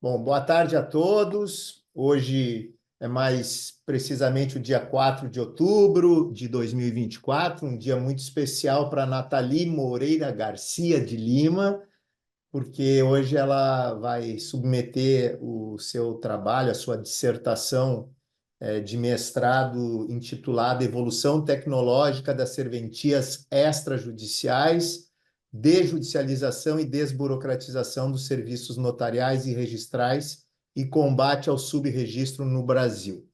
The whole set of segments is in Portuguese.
Bom, boa tarde a todos. Hoje é mais precisamente o dia 4 de outubro de 2024, um dia muito especial para Nathalie Moreira Garcia de Lima, porque hoje ela vai submeter o seu trabalho, a sua dissertação de mestrado intitulada Evolução Tecnológica das Serventias Extrajudiciais, Desjudicialização e Desburocratização dos Serviços Notariais e Registrais e Combate ao Subregistro no Brasil.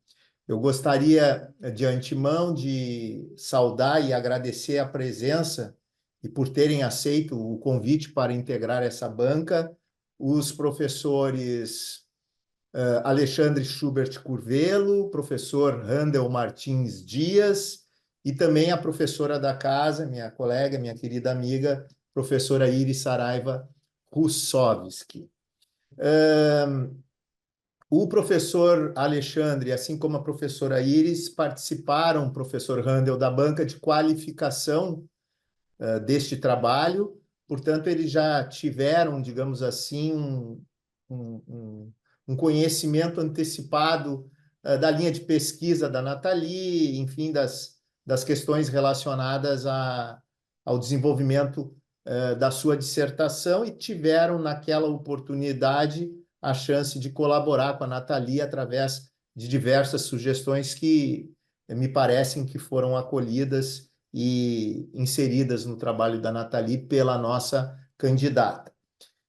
Eu gostaria, de antemão, de saudar e agradecer a presença e por terem aceito o convite para integrar essa banca, os professores Alexandre Schubert Curvelo, professor Randel Martins Dias e também a professora da casa, minha colega, minha querida amiga, professora Iris Saraiva Russovski. O professor Alexandre, assim como a professora Iris, participaram, professor Randel, da banca de qualificação deste trabalho, portanto, eles já tiveram, digamos assim, um conhecimento antecipado da linha de pesquisa da Nathalie, enfim, das questões relacionadas ao desenvolvimento da sua dissertação e tiveram, naquela oportunidade, a chance de colaborar com a Nathalie através de diversas sugestões que me parecem que foram acolhidas e inseridas no trabalho da Nathalie pela nossa candidata.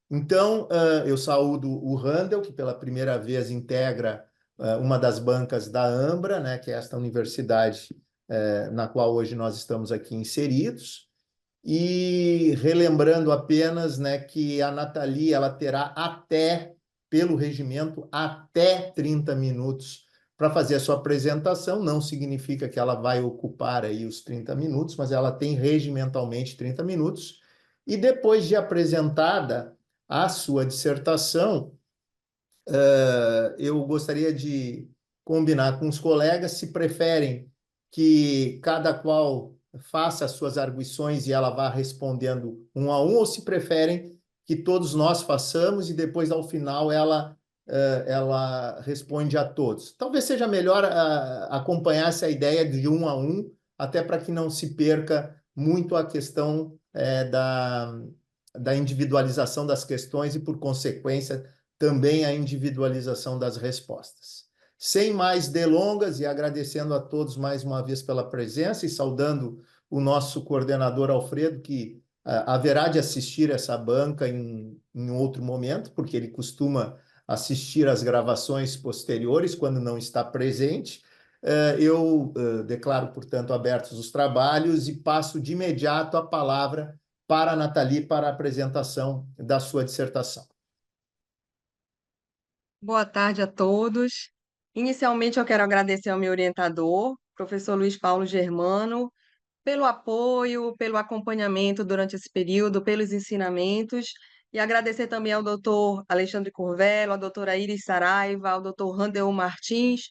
Então, eu saúdo o Randel, que pela primeira vez integra uma das bancas da Ambra, né, que é esta universidade na qual hoje nós estamos aqui inseridos, e relembrando apenas, né, que a Nathalie ela terá pelo regimento, até 30 minutos para fazer a sua apresentação. Não significa que ela vai ocupar aí os 30 minutos, mas ela tem regimentalmente 30 minutos. E depois de apresentada a sua dissertação, eu gostaria de combinar com os colegas se preferem que cada qual faça as suas arguições e ela vá respondendo um a um, ou se preferem que todos nós façamos e depois, ao final, ela responde a todos. Talvez seja melhor acompanhar essa ideia de um a um, até para que não se perca muito a questão da individualização das questões e, por consequência, também a individualização das respostas. Sem mais delongas e agradecendo a todos mais uma vez pela presença e saudando o nosso coordenador Alfredo, que haverá de assistir essa banca em outro momento, porque ele costuma assistir às gravações posteriores quando não está presente. Eu declaro, portanto, abertos os trabalhos e passo de imediato a palavra para a Nathalie para a apresentação da sua dissertação. Boa tarde a todos. Inicialmente, eu quero agradecer ao meu orientador, professor Luiz Paulo Germano, pelo apoio, pelo acompanhamento durante esse período, pelos ensinamentos, e agradecer também ao doutor Alexandre Curvelo, à doutora Iris Saraiva, ao doutor Randel Martins,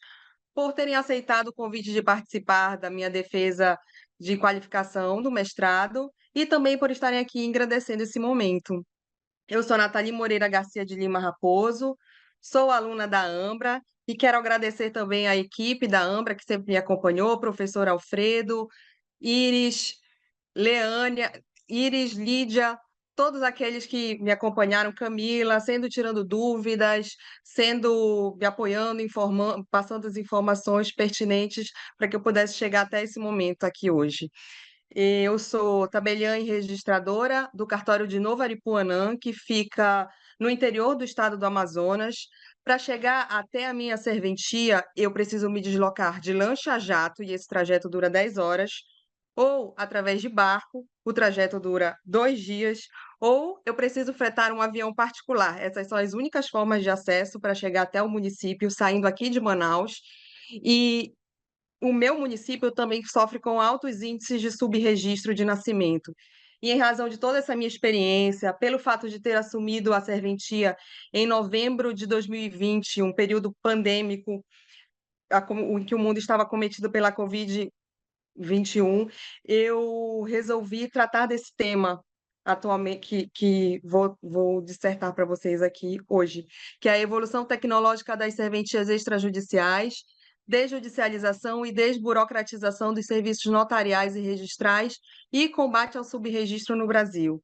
por terem aceitado o convite de participar da minha defesa de qualificação do mestrado e também por estarem aqui engrandecendo esse momento. Eu sou Nathalie Moreira Garcia de Lima Raposo, sou aluna da Ambra e quero agradecer também à equipe da Ambra que sempre me acompanhou, professor Alfredo, Iris, Leânia, Iris, Lídia, todos aqueles que me acompanharam, Camila, tirando dúvidas, me apoiando, informando, passando as informações pertinentes para que eu pudesse chegar até esse momento aqui hoje. Eu sou tabeliã e registradora do cartório de Novo Aripuanã, que fica no interior do estado do Amazonas. Para chegar até a minha serventia, eu preciso me deslocar de lancha a jato, e esse trajeto dura 10 horas, ou através de barco, o trajeto dura 2 dias, ou eu preciso fretar um avião particular. Essas são as únicas formas de acesso para chegar até o município, saindo aqui de Manaus. E o meu município também sofre com altos índices de subregistro de nascimento. E em razão de toda essa minha experiência, pelo fato de ter assumido a serventia em novembro de 2020, um período pandêmico, em que o mundo estava acometido pela Covid-21, eu resolvi tratar desse tema atualmente que vou dissertar para vocês aqui hoje, que é a evolução tecnológica das serventias extrajudiciais, desjudicialização e desburocratização dos serviços notariais e registrais e combate ao subregistro no Brasil.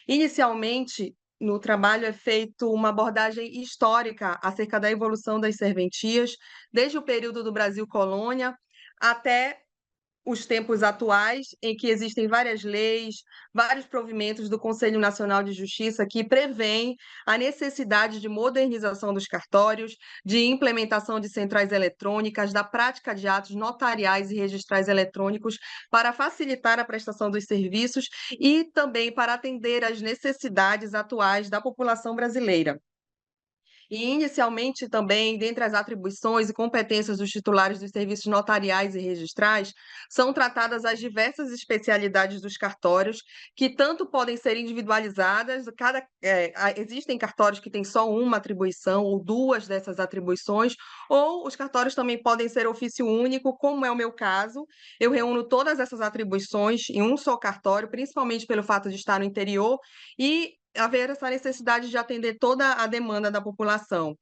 Inicialmente, no trabalho é feito uma abordagem histórica acerca da evolução das serventias, desde o período do Brasil colônia até os tempos atuais, em que existem várias leis, vários provimentos do Conselho Nacional de Justiça que prevêem a necessidade de modernização dos cartórios, de implementação de centrais eletrônicas, da prática de atos notariais e registrais eletrônicos para facilitar a prestação dos serviços e também para atender às necessidades atuais da população brasileira. E, inicialmente, também, dentre as atribuições e competências dos titulares dos serviços notariais e registrais, são tratadas as diversas especialidades dos cartórios, que tanto podem ser individualizadas, existem cartórios que têm só uma atribuição ou duas dessas atribuições, ou os cartórios também podem ser ofício único, como é o meu caso. Eu reúno todas essas atribuições em um só cartório, principalmente pelo fato de estar no interior, e haver essa necessidade de atender toda a demanda da população.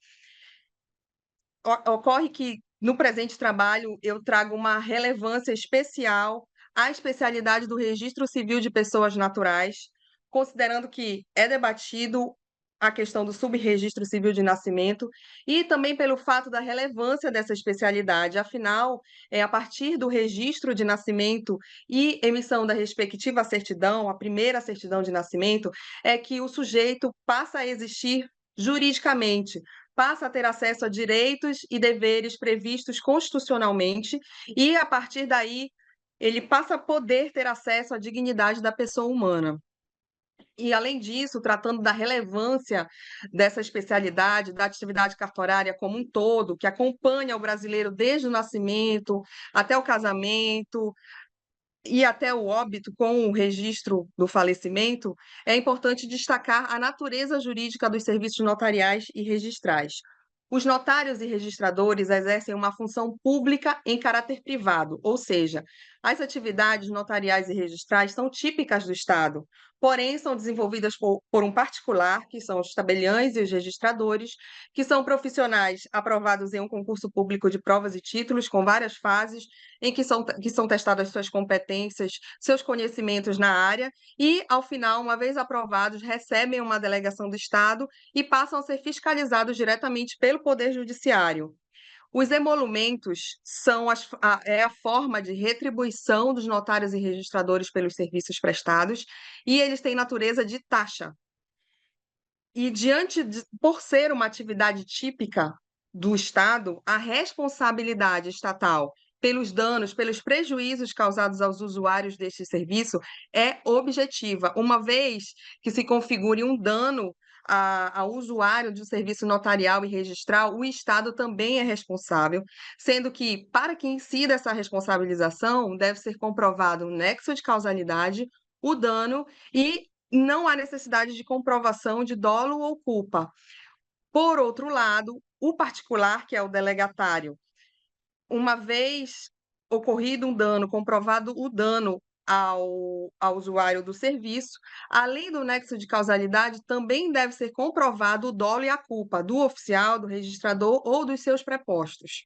Ocorre que, no presente trabalho, eu trago uma relevância especial à especialidade do registro civil de pessoas naturais, considerando que é debatido a questão do subregistro civil de nascimento e também pelo fato da relevância dessa especialidade. Afinal, é a partir do registro de nascimento e emissão da respectiva certidão, a primeira certidão de nascimento, é que o sujeito passa a existir juridicamente, passa a ter acesso a direitos e deveres previstos constitucionalmente e, a partir daí, ele passa a poder ter acesso à dignidade da pessoa humana. E, além disso, tratando da relevância dessa especialidade, da atividade cartorária como um todo, que acompanha o brasileiro desde o nascimento até o casamento e até o óbito com o registro do falecimento, é importante destacar a natureza jurídica dos serviços notariais e registrais. Os notários e registradores exercem uma função pública em caráter privado, ou seja, as atividades notariais e registrais são típicas do Estado, porém são desenvolvidas por um particular, que são os tabeliães e os registradores, que são profissionais aprovados em um concurso público de provas e títulos, com várias fases, em que são testadas suas competências, seus conhecimentos na área, e, ao final, uma vez aprovados, recebem uma delegação do Estado e passam a ser fiscalizados diretamente pelo Poder Judiciário. Os emolumentos são a forma de retribuição dos notários e registradores pelos serviços prestados, e eles têm natureza de taxa. E, por ser uma atividade típica do Estado, a responsabilidade estatal pelos danos, pelos prejuízos causados aos usuários deste serviço é objetiva, uma vez que se configure um dano ao usuário de um serviço notarial e registral, o Estado também é responsável, sendo que, para que incida essa responsabilização, deve ser comprovado o nexo de causalidade, o dano e não há necessidade de comprovação de dolo ou culpa. Por outro lado, o particular, que é o delegatário, uma vez ocorrido um dano, comprovado o dano ao usuário do serviço, além do nexo de causalidade, também deve ser comprovado o dolo e a culpa do oficial, do registrador ou dos seus prepostos.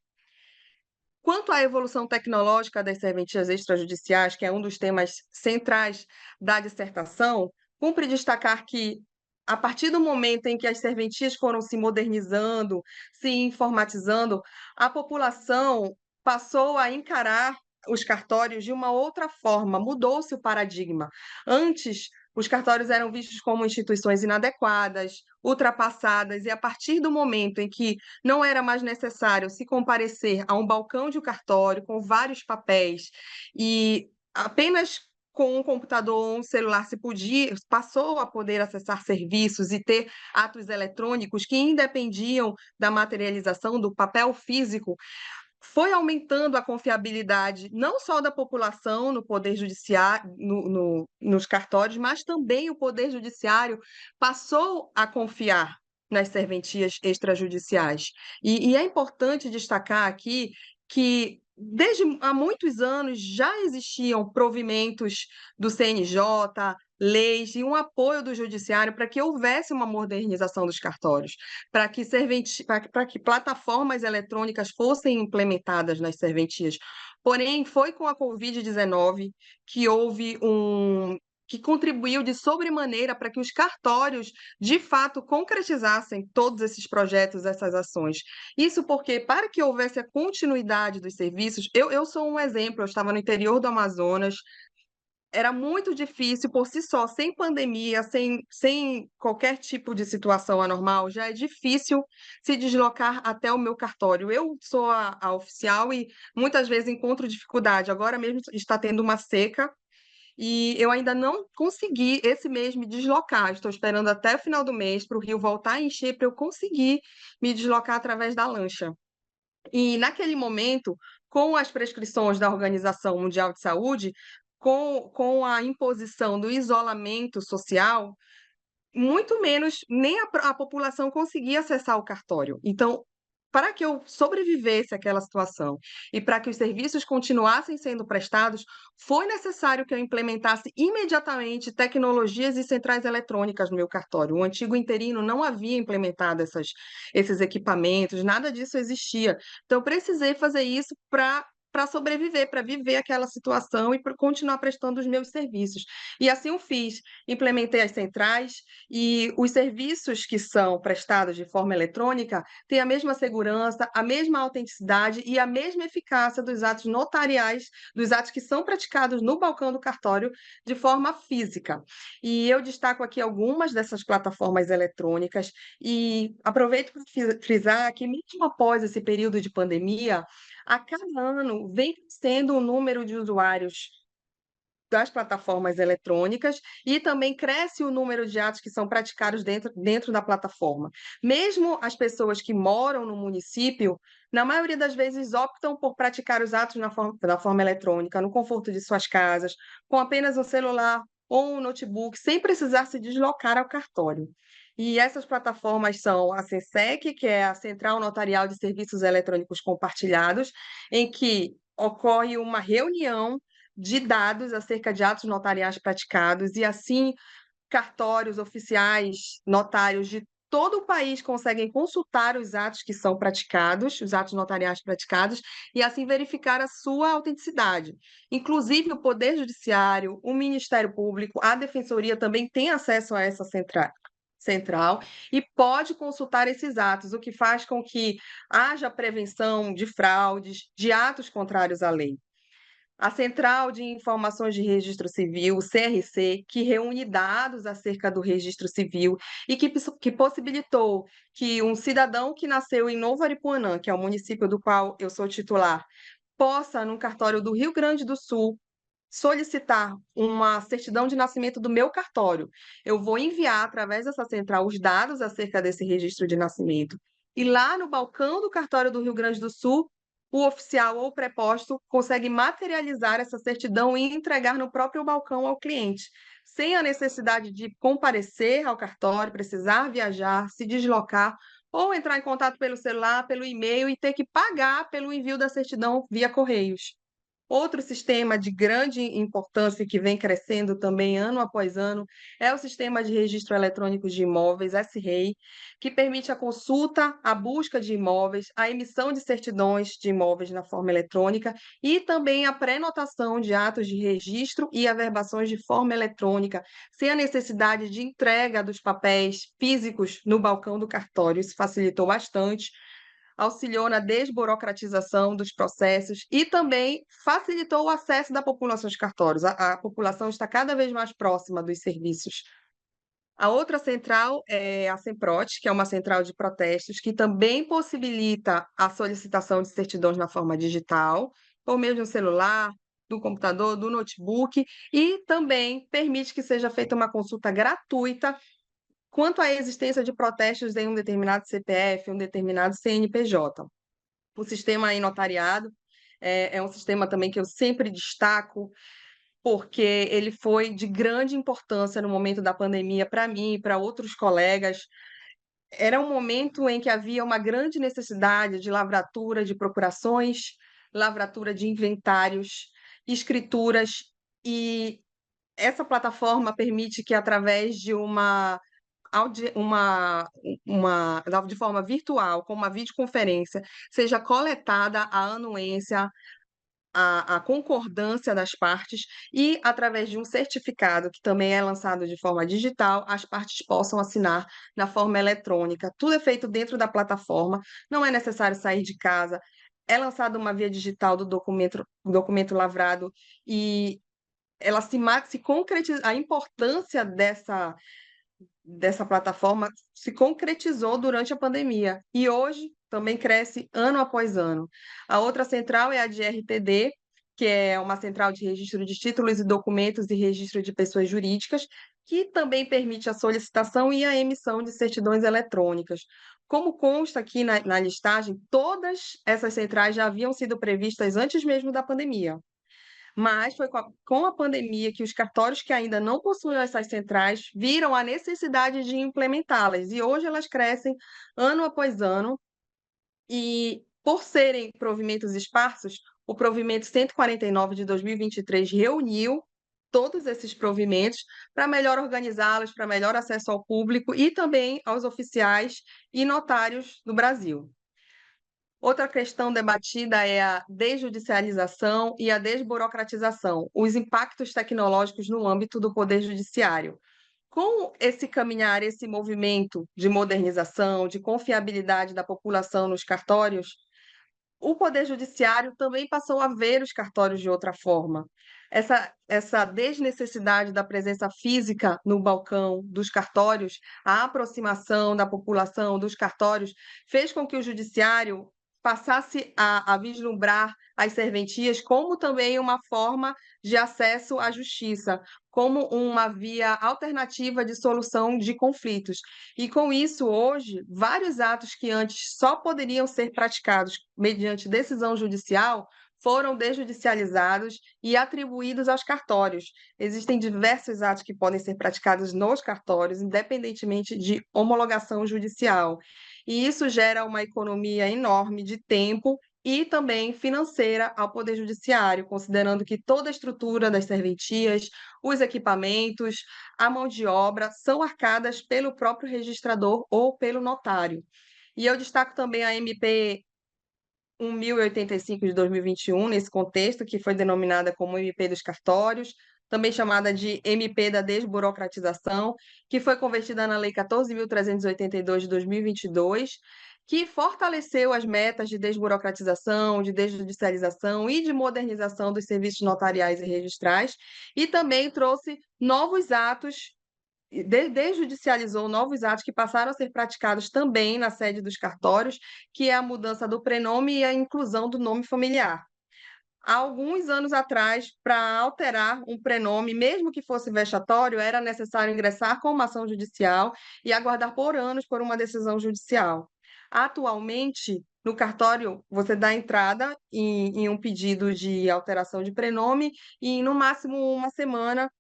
Quanto à evolução tecnológica das serventias extrajudiciais, que é um dos temas centrais da dissertação, cumpre destacar que, a partir do momento em que as serventias foram se modernizando, se informatizando, a população passou a encarar os cartórios de uma outra forma, mudou-se o paradigma. Antes, os cartórios eram vistos como instituições inadequadas, ultrapassadas, e a partir do momento em que não era mais necessário se comparecer a um balcão de um cartório com vários papéis e apenas com um computador ou um celular passou a poder acessar serviços e ter atos eletrônicos que independiam da materialização do papel físico, foi aumentando a confiabilidade não só da população no Poder Judiciário, nos cartórios, mas também o Poder Judiciário passou a confiar nas serventias extrajudiciais. E é importante destacar aqui que, desde há muitos anos, já existiam provimentos do CNJ, leis e um apoio do judiciário para que houvesse uma modernização dos cartórios, para que plataformas eletrônicas fossem implementadas nas serventias. Porém, foi com a Covid-19 que houve que contribuiu de sobremaneira para que os cartórios, de fato, concretizassem todos esses projetos, essas ações. Isso porque, para que houvesse a continuidade dos serviços, eu sou um exemplo, eu estava no interior do Amazonas, era muito difícil por si só, sem pandemia, sem qualquer tipo de situação anormal, já é difícil se deslocar até o meu cartório. Eu sou a oficial e muitas vezes encontro dificuldade. Agora mesmo está tendo uma seca e eu ainda não consegui esse mês me deslocar. Estou esperando até o final do mês para o rio voltar a encher para eu conseguir me deslocar através da lancha. E naquele momento, com as prescrições da Organização Mundial de Saúde, com a imposição do isolamento social, muito menos nem a população conseguia acessar o cartório. Então, para que eu sobrevivesse àquela situação e para que os serviços continuassem sendo prestados, foi necessário que eu implementasse imediatamente tecnologias e centrais eletrônicas no meu cartório. O antigo interino não havia implementado esses equipamentos, nada disso existia. Então, eu precisei fazer isso para sobreviver, para viver aquela situação e para continuar prestando os meus serviços. E assim eu fiz. Implementei as centrais, e os serviços que são prestados de forma eletrônica têm a mesma segurança, a mesma autenticidade e a mesma eficácia dos atos notariais, dos atos que são praticados no balcão do cartório de forma física. E eu destaco aqui algumas dessas plataformas eletrônicas e aproveito para frisar que, mesmo após esse período de pandemia, a cada ano vem crescendo o número de usuários das plataformas eletrônicas e também cresce o número de atos que são praticados dentro da plataforma. Mesmo as pessoas que moram no município, na maioria das vezes optam por praticar os atos da forma eletrônica, no conforto de suas casas, com apenas um celular ou um notebook, sem precisar se deslocar ao cartório. E essas plataformas são a Sensec, que é a Central Notarial de Serviços Eletrônicos Compartilhados, em que ocorre uma reunião de dados acerca de atos notariais praticados, e assim cartórios oficiais, notários de todo o país conseguem consultar os atos que são praticados, os atos notariais praticados, e assim verificar a sua autenticidade. Inclusive, o Poder Judiciário, o Ministério Público, a Defensoria também tem acesso a essa central e pode consultar esses atos, o que faz com que haja prevenção de fraudes, de atos contrários à lei. A Central de Informações de Registro Civil, o CRC, que reúne dados acerca do registro civil e que possibilitou que um cidadão que nasceu em Novo Aripuanã, que é o município do qual eu sou titular, possa, no cartório do Rio Grande do Sul, solicitar uma certidão de nascimento do meu cartório. Eu vou enviar, através dessa central, os dados acerca desse registro de nascimento. E lá no balcão do cartório do Rio Grande do Sul, o oficial ou o preposto consegue materializar essa certidão e entregar no próprio balcão ao cliente, sem a necessidade de comparecer ao cartório, precisar viajar, se deslocar ou entrar em contato pelo celular, pelo e-mail e ter que pagar pelo envio da certidão via correios. Outro sistema de grande importância que vem crescendo também ano após ano é o Sistema de Registro Eletrônico de Imóveis, SREI, que permite a consulta, a busca de imóveis, a emissão de certidões de imóveis na forma eletrônica e também a prenotação de atos de registro e averbações de forma eletrônica, sem a necessidade de entrega dos papéis físicos no balcão do cartório. Isso facilitou bastante, auxiliou na desburocratização dos processos e também facilitou o acesso da população aos cartórios. A população está cada vez mais próxima dos serviços. A outra central é a Semprot, que é uma central de protestos, que também possibilita a solicitação de certidões na forma digital, por meio de um celular, do computador, do notebook, e também permite que seja feita uma consulta gratuita quanto à existência de protestos em um determinado CPF, um determinado CNPJ. O sistema aí notariado é um sistema também que eu sempre destaco, porque ele foi de grande importância no momento da pandemia para mim e para outros colegas. Era um momento em que havia uma grande necessidade de lavratura de procurações, lavratura de inventários, escrituras, e essa plataforma permite que, através de de forma virtual, com uma videoconferência, seja coletada a anuência, a concordância das partes e, através de um certificado, que também é lançado de forma digital, as partes possam assinar na forma eletrônica. Tudo é feito dentro da plataforma, não é necessário sair de casa. É lançada uma via digital do documento lavrado e ela se concretiza, a importância dessa plataforma se concretizou durante a pandemia e hoje também cresce ano após ano. A outra central é a de RTD, que é uma central de registro de títulos e documentos e registro de pessoas jurídicas, que também permite a solicitação e a emissão de certidões eletrônicas. Como consta aqui na listagem, todas essas centrais já haviam sido previstas antes mesmo da pandemia. Mas foi com a pandemia que os cartórios que ainda não possuem essas centrais viram a necessidade de implementá-las, e hoje elas crescem ano após ano, e por serem provimentos esparsos, o provimento 149 de 2023 reuniu todos esses provimentos para melhor organizá-los, para melhor acesso ao público e também aos oficiais e notários do Brasil. Outra questão debatida é a desjudicialização e a desburocratização, os impactos tecnológicos no âmbito do Poder Judiciário. Com esse caminhar, esse movimento de modernização, de confiabilidade da população nos cartórios, o Poder Judiciário também passou a ver os cartórios de outra forma. Essa desnecessidade da presença física no balcão dos cartórios, a aproximação da população dos cartórios, fez com que o Judiciário passasse a vislumbrar as serventias como também uma forma de acesso à justiça, como uma via alternativa de solução de conflitos. E com isso, hoje, vários atos que antes só poderiam ser praticados mediante decisão judicial foram desjudicializados e atribuídos aos cartórios. Existem diversos atos que podem ser praticados nos cartórios, independentemente de homologação judicial. E isso gera uma economia enorme de tempo e também financeira ao Poder Judiciário, considerando que toda a estrutura das serventias, os equipamentos, a mão de obra são arcadas pelo próprio registrador ou pelo notário. E eu destaco também a MP 1085 de 2021, nesse contexto, que foi denominada como MP dos cartórios, também chamada de MP da desburocratização, que foi convertida na Lei 14.382 de 2022, que fortaleceu as metas de desburocratização, de desjudicialização e de modernização dos serviços notariais e registrais, e também trouxe novos atos, desjudicializou novos atos que passaram a ser praticados também na sede dos cartórios, que é a mudança do prenome e a inclusão do nome familiar. Há alguns anos atrás, para alterar um prenome, mesmo que fosse vexatório, era necessário ingressar com uma ação judicial e aguardar por anos por uma decisão judicial. Atualmente, no cartório, você dá entrada em um pedido de alteração de prenome e, no máximo, uma semana,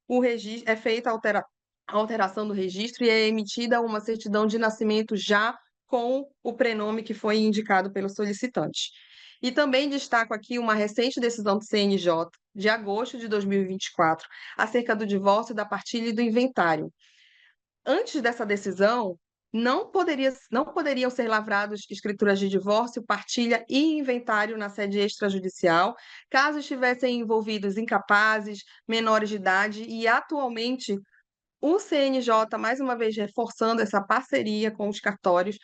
é feita a alteração do registro e é emitida uma certidão de nascimento já com o prenome que foi indicado pelo solicitante. E também destaco aqui uma recente decisão do CNJ, de agosto de 2024, acerca do divórcio, da partilha e do inventário. Antes dessa decisão, não poderiam ser lavrados escrituras de divórcio, partilha e inventário na sede extrajudicial, caso estivessem envolvidos incapazes, menores de idade, e atualmente o CNJ, mais uma vez reforçando essa parceria com os cartórios,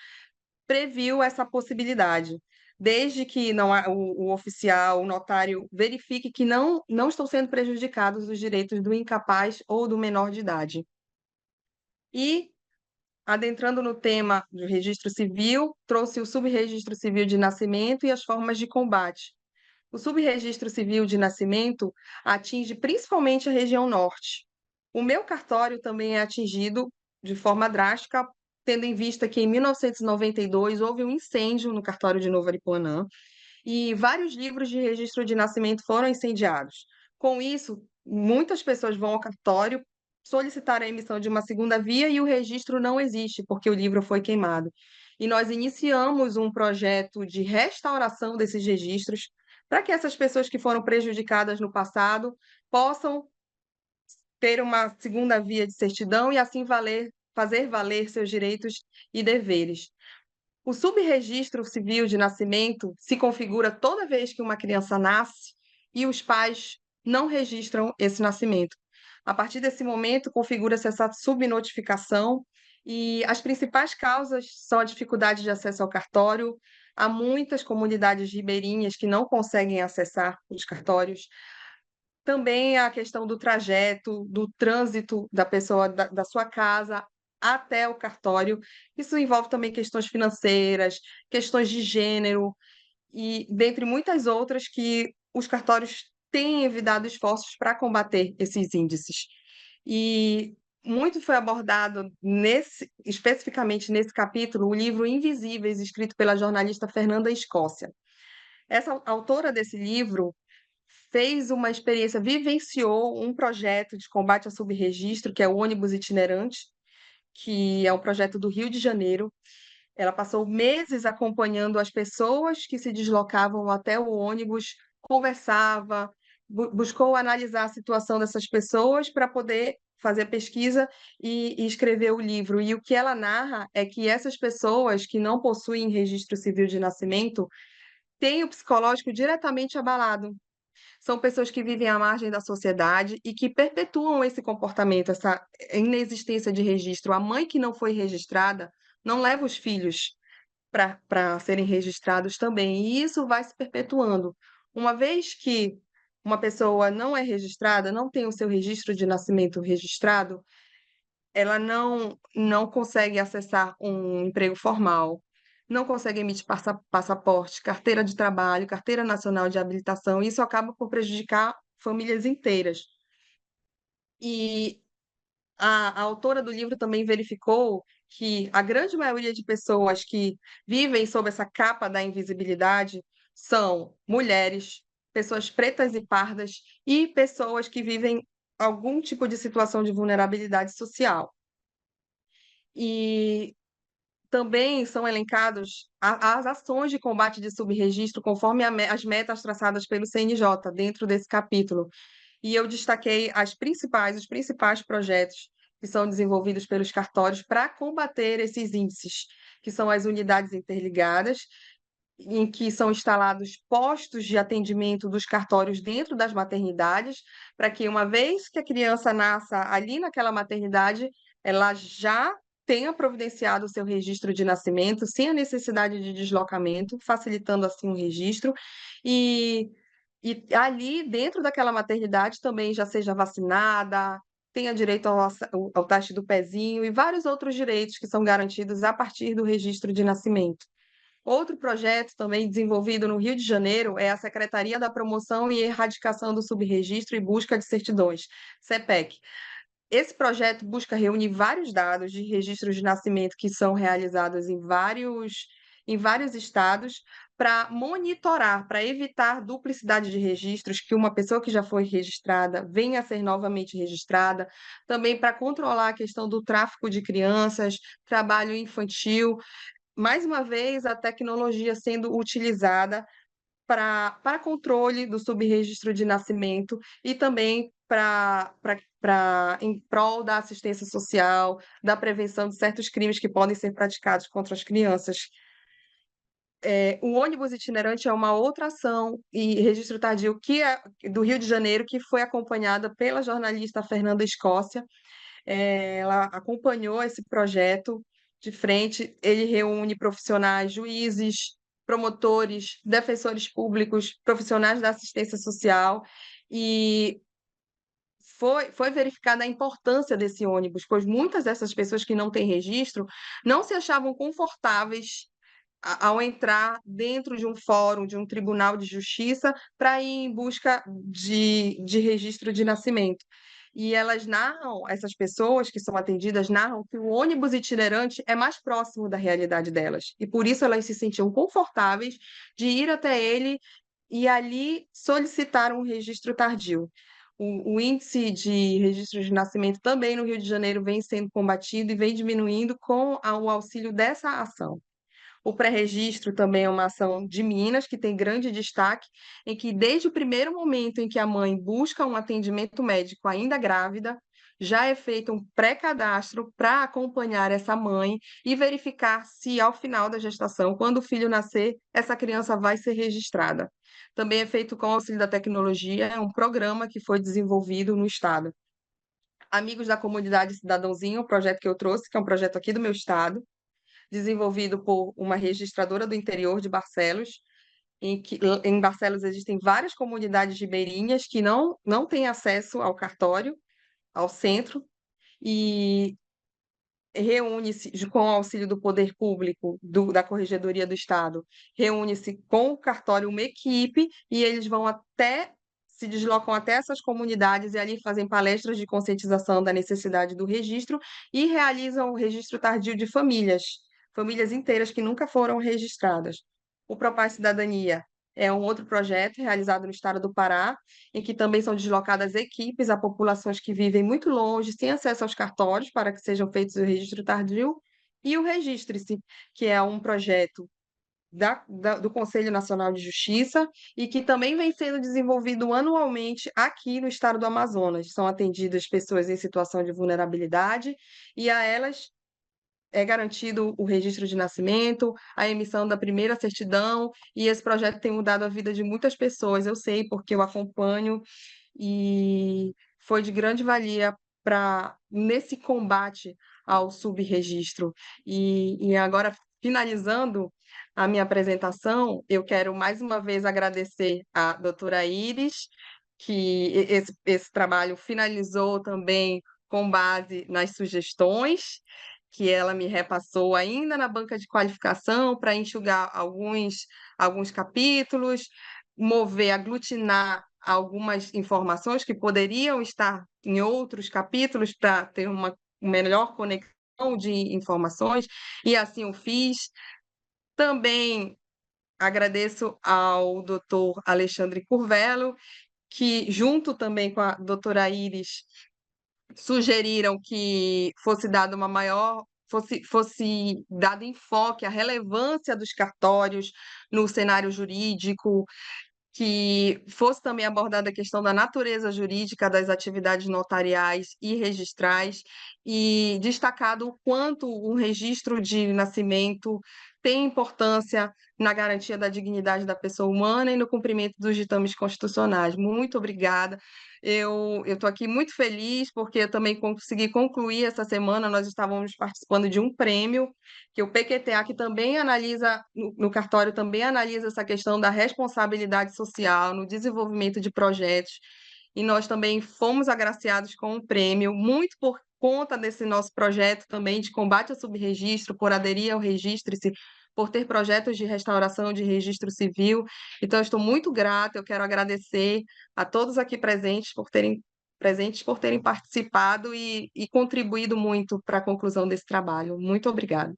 previu essa possibilidade, desde que o oficial, o notário, verifique que não estão sendo prejudicados os direitos do incapaz ou do menor de idade. E, adentrando no tema do registro civil, trouxe o subregistro civil de nascimento e as formas de combate. O subregistro civil de nascimento atinge principalmente a região norte. O meu cartório também é atingido de forma drástica, tendo em vista que em 1992 houve um incêndio no cartório de Novo Aripuanã e vários livros de registro de nascimento foram incendiados. Com isso, muitas pessoas vão ao cartório solicitar a emissão de uma segunda via e o registro não existe, porque o livro foi queimado. E nós iniciamos um projeto de restauração desses registros para que essas pessoas que foram prejudicadas no passado possam ter uma segunda via de certidão e assim fazer valer seus direitos e deveres. O subregistro civil de nascimento se configura toda vez que uma criança nasce e os pais não registram esse nascimento. A partir desse momento, configura-se essa subnotificação e as principais causas são a dificuldade de acesso ao cartório. Há muitas comunidades ribeirinhas que não conseguem acessar os cartórios. Também a questão do trajeto, do trânsito da pessoa da sua casa até o cartório. Isso envolve também questões financeiras, questões de gênero e dentre muitas outras que os cartórios têm evitado esforços para combater esses índices. E muito foi abordado especificamente nesse capítulo, o livro Invisíveis, escrito pela jornalista Fernanda Escócia. Essa autora desse livro fez uma experiência, vivenciou um projeto de combate ao subregistro, que é o ônibus itinerante, que é um projeto do Rio de Janeiro. Ela passou meses acompanhando as pessoas que se deslocavam até o ônibus, conversava, buscou analisar a situação dessas pessoas para poder fazer pesquisa e escrever o livro. E o que ela narra é que essas pessoas que não possuem registro civil de nascimento têm o psicológico diretamente abalado. São pessoas que vivem à margem da sociedade e que perpetuam esse comportamento, essa inexistência de registro. A mãe que não foi registrada não leva os filhos para serem registrados também, e isso vai se perpetuando. Uma vez que uma pessoa não é registrada, não tem o seu registro de nascimento registrado, ela não consegue acessar um emprego formal, não consegue emitir passaporte, carteira de trabalho, carteira nacional de habilitação, e isso acaba por prejudicar famílias inteiras. E a autora do livro também verificou que a grande maioria de pessoas que vivem sob essa capa da invisibilidade são mulheres, pessoas pretas e pardas e pessoas que vivem algum tipo de situação de vulnerabilidade social. E também são elencados as ações de combate de subregistro conforme as metas traçadas pelo CNJ dentro desse capítulo. E eu destaquei os principais projetos que são desenvolvidos pelos cartórios para combater esses índices, que são as unidades interligadas, em que são instalados postos de atendimento dos cartórios dentro das maternidades, para que uma vez que a criança nasça ali naquela maternidade, ela já tenha providenciado o seu registro de nascimento, sem a necessidade de deslocamento, facilitando assim o registro, e, e ali dentro daquela maternidade também já seja vacinada, tenha direito ao teste do pezinho e vários outros direitos que são garantidos a partir do registro de nascimento. Outro projeto também desenvolvido no Rio de Janeiro é a Secretaria da Promoção e Erradicação do Subregistro e Busca de Certidões, CEPEC. Esse projeto busca reunir vários dados de registros de nascimento que são realizados em vários estados para monitorar, para evitar duplicidade de registros, que uma pessoa que já foi registrada venha a ser novamente registrada, também para controlar a questão do tráfico de crianças, trabalho infantil, mais uma vez, a tecnologia sendo utilizada para controle do subregistro de nascimento e também em prol da assistência social, da prevenção de certos crimes que podem ser praticados contra as crianças. O ônibus itinerante é uma outra ação e registro tardio que é do Rio de Janeiro, que foi acompanhada pela jornalista Fernanda Escócia. Ela acompanhou esse projeto de frente. Ele reúne profissionais, juízes, promotores, defensores públicos, profissionais da assistência social, e foi verificada a importância desse ônibus, pois muitas dessas pessoas que não têm registro não se achavam confortáveis ao entrar dentro de um fórum, de um tribunal de justiça, para ir em busca de registro de nascimento. E elas narram, essas pessoas que são atendidas narram que o ônibus itinerante é mais próximo da realidade delas. E por isso elas se sentiam confortáveis de ir até ele e ali solicitar um registro tardio. O índice de registro de nascimento também no Rio de Janeiro vem sendo combatido e vem diminuindo com o auxílio dessa ação. O pré-registro também é uma ação de Minas, que tem grande destaque, em que desde o primeiro momento em que a mãe busca um atendimento médico ainda grávida, já é feito um pré-cadastro para acompanhar essa mãe e verificar se, ao final da gestação, quando o filho nascer, essa criança vai ser registrada. Também é feito com auxílio da tecnologia, é um programa que foi desenvolvido no Estado. Amigos da Comunidade Cidadãozinho, o projeto que eu trouxe, que é um projeto aqui do meu estado, desenvolvido por uma registradora do interior de Barcelos, em Barcelos existem várias comunidades ribeirinhas que não têm acesso ao cartório, ao centro, e reúne-se com o auxílio do poder público, da Corregedoria do Estado, reúne-se com o cartório uma equipe e eles vão se deslocam até essas comunidades e ali fazem palestras de conscientização da necessidade do registro e realizam o registro tardio de famílias inteiras que nunca foram registradas. O Propaz Cidadania é um outro projeto realizado no estado do Pará, em que também são deslocadas equipes a populações que vivem muito longe, sem acesso aos cartórios, para que sejam feitos o registro tardio, e o Registre-se, que é um projeto do Conselho Nacional de Justiça e que também vem sendo desenvolvido anualmente aqui no estado do Amazonas. São atendidas pessoas em situação de vulnerabilidade e a elas é garantido o registro de nascimento, a emissão da primeira certidão, e esse projeto tem mudado a vida de muitas pessoas. Eu sei porque eu acompanho e foi de grande valia nesse combate ao subregistro. E agora, finalizando a minha apresentação, eu quero mais uma vez agradecer à doutora Iris, que esse trabalho finalizou também com base nas sugestões que ela me repassou ainda na banca de qualificação para enxugar alguns capítulos, aglutinar algumas informações que poderiam estar em outros capítulos para ter uma melhor conexão de informações, e assim o fiz. Também agradeço ao doutor Alexandre Curvelo, que, junto também com a doutora Iris, sugeriram que fosse dado uma maior fosse dado enfoque à relevância dos cartórios no cenário jurídico, que fosse também abordada a questão da natureza jurídica das atividades notariais e registrais, e destacado o quanto um registro de nascimento tem importância na garantia da dignidade da pessoa humana e no cumprimento dos ditames constitucionais. Muito obrigada. Eu estou aqui muito feliz porque eu também consegui concluir essa semana, nós estávamos participando de um prêmio que o PQTA, que também analisa, no cartório, também analisa essa questão da responsabilidade social no desenvolvimento de projetos, e nós também fomos agraciados com um prêmio, muito por conta desse nosso projeto também de combate ao subregistro, por aderir ao Registre-se, por ter projetos de restauração de registro civil. Então, eu estou muito grata, eu quero agradecer a todos aqui presentes por terem participado e contribuído muito para a conclusão desse trabalho. Muito obrigada.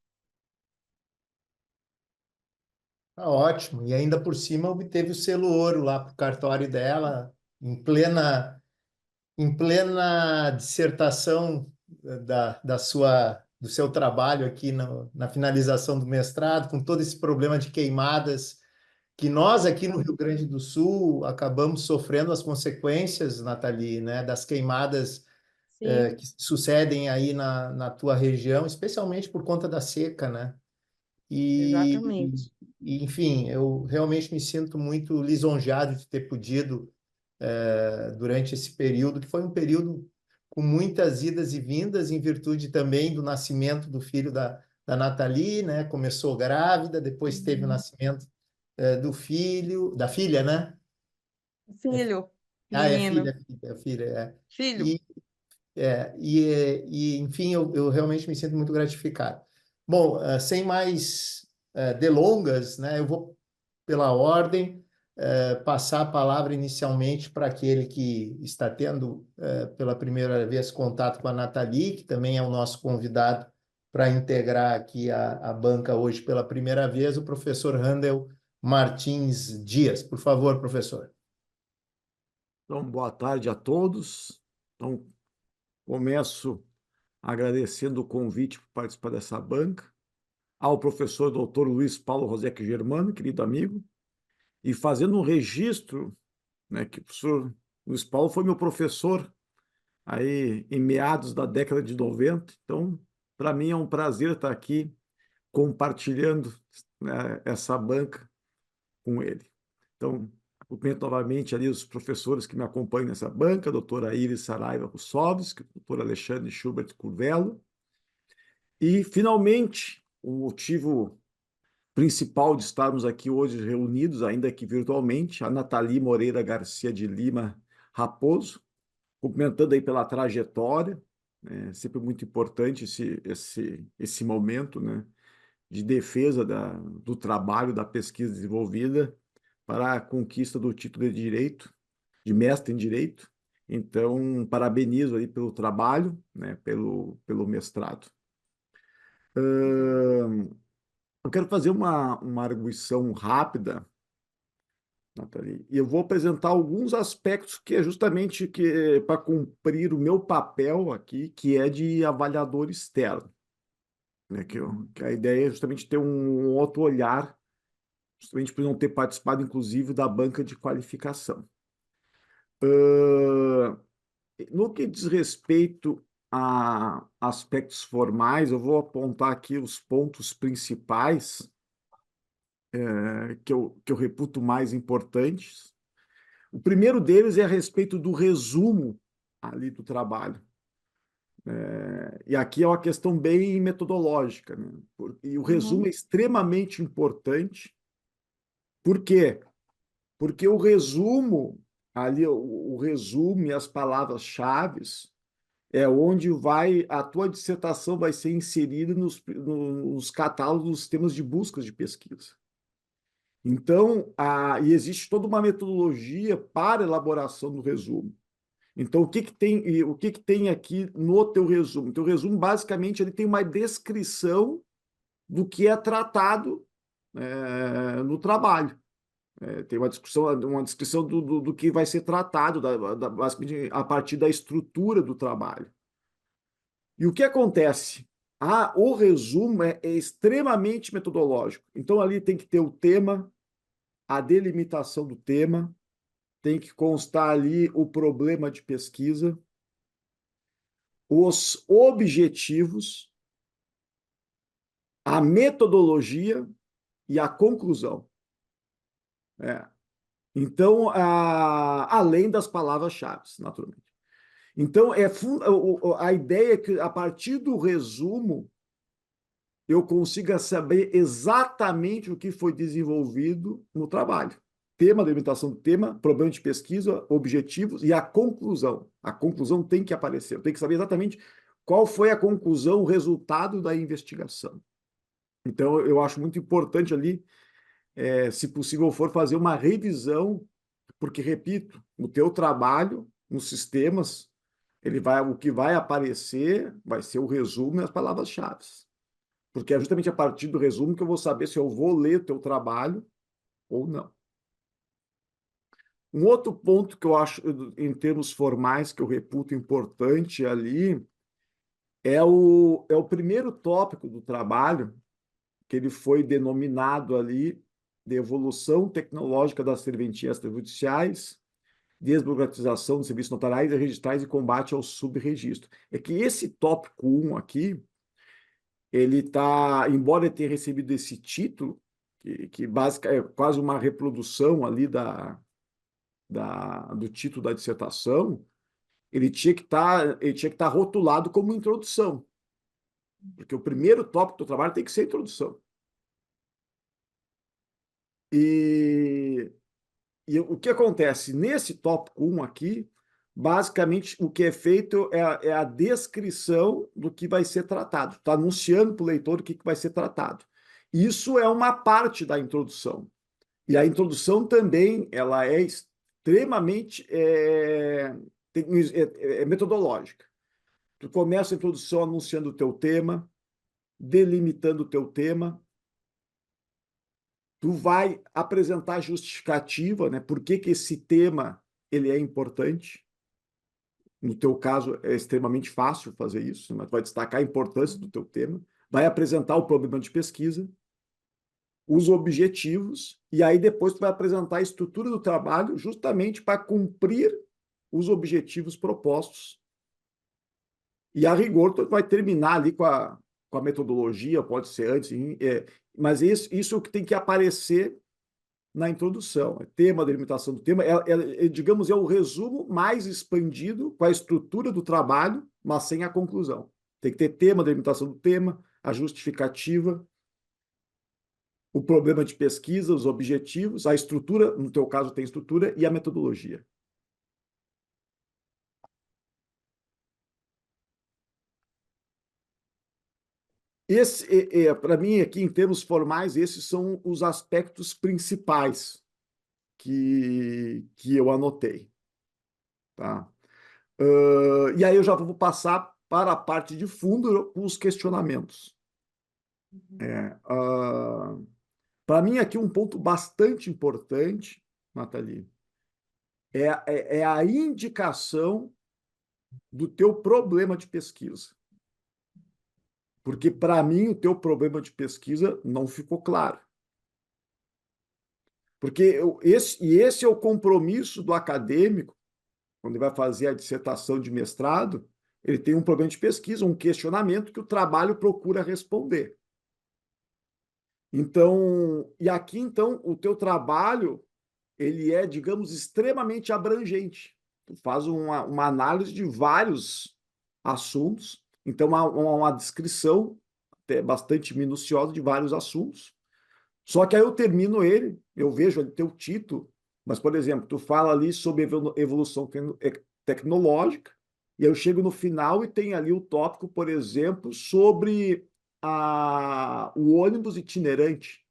Tá ótimo. E ainda por cima obteve o selo ouro lá para o cartório dela, em plena dissertação do seu trabalho aqui na finalização do mestrado, com todo esse problema de queimadas que nós aqui no Rio Grande do Sul acabamos sofrendo as consequências, Nathalie, né, das queimadas Sim, que sucedem aí na tua região, especialmente por conta da seca, né? E, exatamente. enfim, eu realmente me sinto muito lisonjeado de ter podido, durante esse período, que foi um período com muitas idas e vindas, em virtude também do nascimento do filho da Nathalie, né? Começou grávida, depois teve o nascimento do filho, da filha, né? É, Filho, é menino, filha, é filha, é. filho. E, enfim, eu realmente me sinto muito gratificado. Bom, sem mais delongas, né, eu vou, pela ordem, passar a palavra inicialmente para aquele que está tendo pela primeira vez contato com a Nathalie, que também é o nosso convidado para integrar aqui a banca hoje pela primeira vez, o professor Randel Martins Dias. Por favor, professor. Então, boa tarde a todos. Então, começo agradecendo o convite para participar dessa banca, ao professor doutor Luiz Paulo Rosec Germano, querido amigo, e fazendo um registro, né, que o professor Luiz Paulo foi meu professor aí em meados da década de 90. Então, para mim é um prazer estar aqui compartilhando, né, essa banca com ele. Então, cumprimento novamente ali os professores que me acompanham nessa banca, a doutora Iris Saraiva Russovski, o doutor Alexandre Schubert Curvelo, e, finalmente, o motivo principal de estarmos aqui hoje reunidos, ainda que virtualmente, a Nathalie Moreira Garcia de Lima Raposo, cumprimentando aí pela trajetória, né, sempre muito importante esse momento, né, de defesa do trabalho, da pesquisa desenvolvida para a conquista do título de Direito, de mestre em Direito. Então, parabenizo aí pelo trabalho, né, pelo mestrado. Eu quero fazer uma arguição rápida, Nathalie, e eu vou apresentar alguns aspectos que é justamente para cumprir o meu papel aqui, que é de avaliador externo, né, que a ideia é justamente ter um outro olhar, justamente por não ter participado, inclusive, da banca de qualificação. No que diz respeito a aspectos formais, eu vou apontar aqui os pontos principais que eu reputo mais importantes. O primeiro deles é a respeito do resumo ali do trabalho. E aqui é uma questão bem metodológica, né? E o resumo é extremamente importante. Por quê? Porque o resumo, ali, o resumo e as palavras-chave é onde a tua dissertação vai ser inserida nos catálogos dos temas de buscas de pesquisa. Então, e existe toda uma metodologia para elaboração do resumo. Então, o que tem aqui no teu resumo? O teu resumo, basicamente, ele tem uma descrição do que é tratado no trabalho. Tem uma descrição do que vai ser tratado, basicamente, a partir da estrutura do trabalho. E o que acontece? O resumo é extremamente metodológico. Então, ali tem que ter o tema, a delimitação do tema, tem que constar ali o problema de pesquisa, os objetivos, a metodologia e a conclusão. Então, além das palavras-chave, naturalmente. Então, a ideia é que, a partir do resumo, eu consiga saber exatamente o que foi desenvolvido no trabalho. Tema, delimitação do tema, problema de pesquisa, objetivos e a conclusão. A conclusão tem que aparecer. Eu tenho que saber exatamente qual foi a conclusão, o resultado da investigação. Então, eu acho muito importante ali, se possível for, fazer uma revisão, porque, repito, o teu trabalho nos sistemas, o que vai aparecer vai ser o resumo e as palavras-chave. Porque é justamente a partir do resumo que eu vou saber se eu vou ler o teu trabalho ou não. Um outro ponto que eu acho, em termos formais, que eu reputo importante ali, é o primeiro tópico do trabalho, que ele foi denominado ali de evolução tecnológica das serventias extrajudiciais, desburocratização dos serviços notariais e registrais e combate ao subregistro. É que esse tópico 1 aqui, ele está, embora ele tenha recebido esse título, que basicamente é quase uma reprodução ali do título da dissertação, ele tinha que estar rotulado como introdução, porque o primeiro tópico do trabalho tem que ser a introdução. E o que acontece? Nesse tópico 1 aqui, basicamente, o que é feito é a descrição do que vai ser tratado. Está anunciando para o leitor o que vai ser tratado. Isso é uma parte da introdução. E a introdução também ela é extremamente metodológica. Tu começa a introdução anunciando o teu tema, delimitando o teu tema, tu vai apresentar a justificativa, né? Por que esse tema ele é importante. No teu caso, é extremamente fácil fazer isso, mas tu vai destacar a importância do teu tema, vai apresentar o problema de pesquisa, os objetivos, e aí depois tu vai apresentar a estrutura do trabalho justamente para cumprir os objetivos propostos E, a rigor, tu vai terminar ali com a metodologia, pode ser antes, mas isso é o que tem que aparecer na introdução. É tema, delimitação do tema, digamos, é o resumo mais expandido com a estrutura do trabalho, mas sem a conclusão. Tem que ter tema, delimitação do tema, a justificativa, o problema de pesquisa, os objetivos, a estrutura, no teu caso tem estrutura, e a metodologia. Para mim, aqui, em termos formais, esses são os aspectos principais que eu anotei. Tá? E aí eu já vou passar para a parte de fundo com os questionamentos. Para mim, aqui, um ponto bastante importante, Nathalie, é a indicação do teu problema de pesquisa. Porque, para mim, o teu problema de pesquisa não ficou claro. Porque esse é o compromisso do acadêmico, quando ele vai fazer a dissertação de mestrado, ele tem um problema de pesquisa, um questionamento que o trabalho procura responder. Então, e aqui, então, o teu trabalho, ele é, digamos, extremamente abrangente. Tu faz uma análise de vários assuntos, então uma descrição até bastante minuciosa de vários assuntos. Só que aí eu termino ele, eu vejo ali teu título, mas, por exemplo, tu fala ali sobre evolução tecnológica, e eu chego no final e tem ali o tópico, por exemplo, sobre o ônibus itinerante.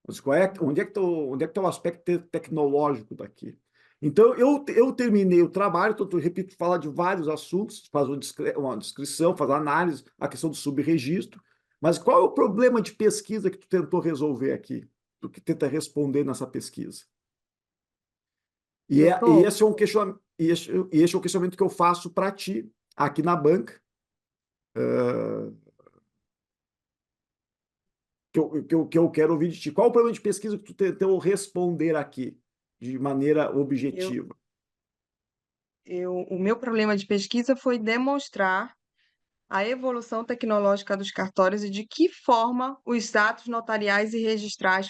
Mas onde é que está o aspecto tecnológico daqui? Então, eu terminei o trabalho, então, eu repito, fala de vários assuntos, faz uma descrição, faz análise, a questão do subregistro, mas qual é o problema de pesquisa que tu tentou resolver aqui? Do que tenta responder nessa pesquisa? E Doutor, esse é um questionamento, esse é o questionamento que eu faço para ti, aqui na banca, que eu quero ouvir de ti. Qual é o problema de pesquisa que tu tentou responder aqui, de maneira eu, objetiva? o meu problema de pesquisa foi demonstrar a evolução tecnológica dos cartórios e de que forma os atos notariais e registrais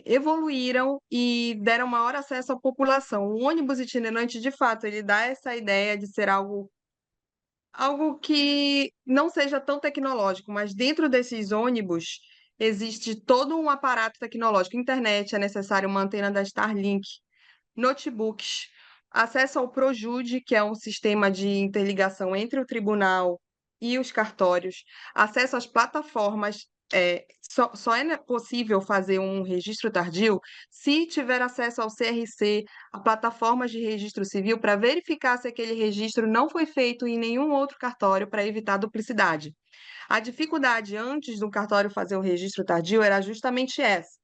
evoluíram e deram maior acesso à população. O ônibus itinerante, de fato, ele dá essa ideia de ser algo que não seja tão tecnológico, mas dentro desses ônibus existe todo um aparato tecnológico. Internet, é necessário uma antena da Starlink, notebooks, acesso ao Projude, que é um sistema de interligação entre o tribunal e os cartórios, acesso às plataformas. Só é possível fazer um registro tardio se tiver acesso ao CRC, a plataformas de registro civil, para verificar se aquele registro não foi feito em nenhum outro cartório para evitar duplicidade. A dificuldade antes do cartório fazer o registro tardio era justamente essa.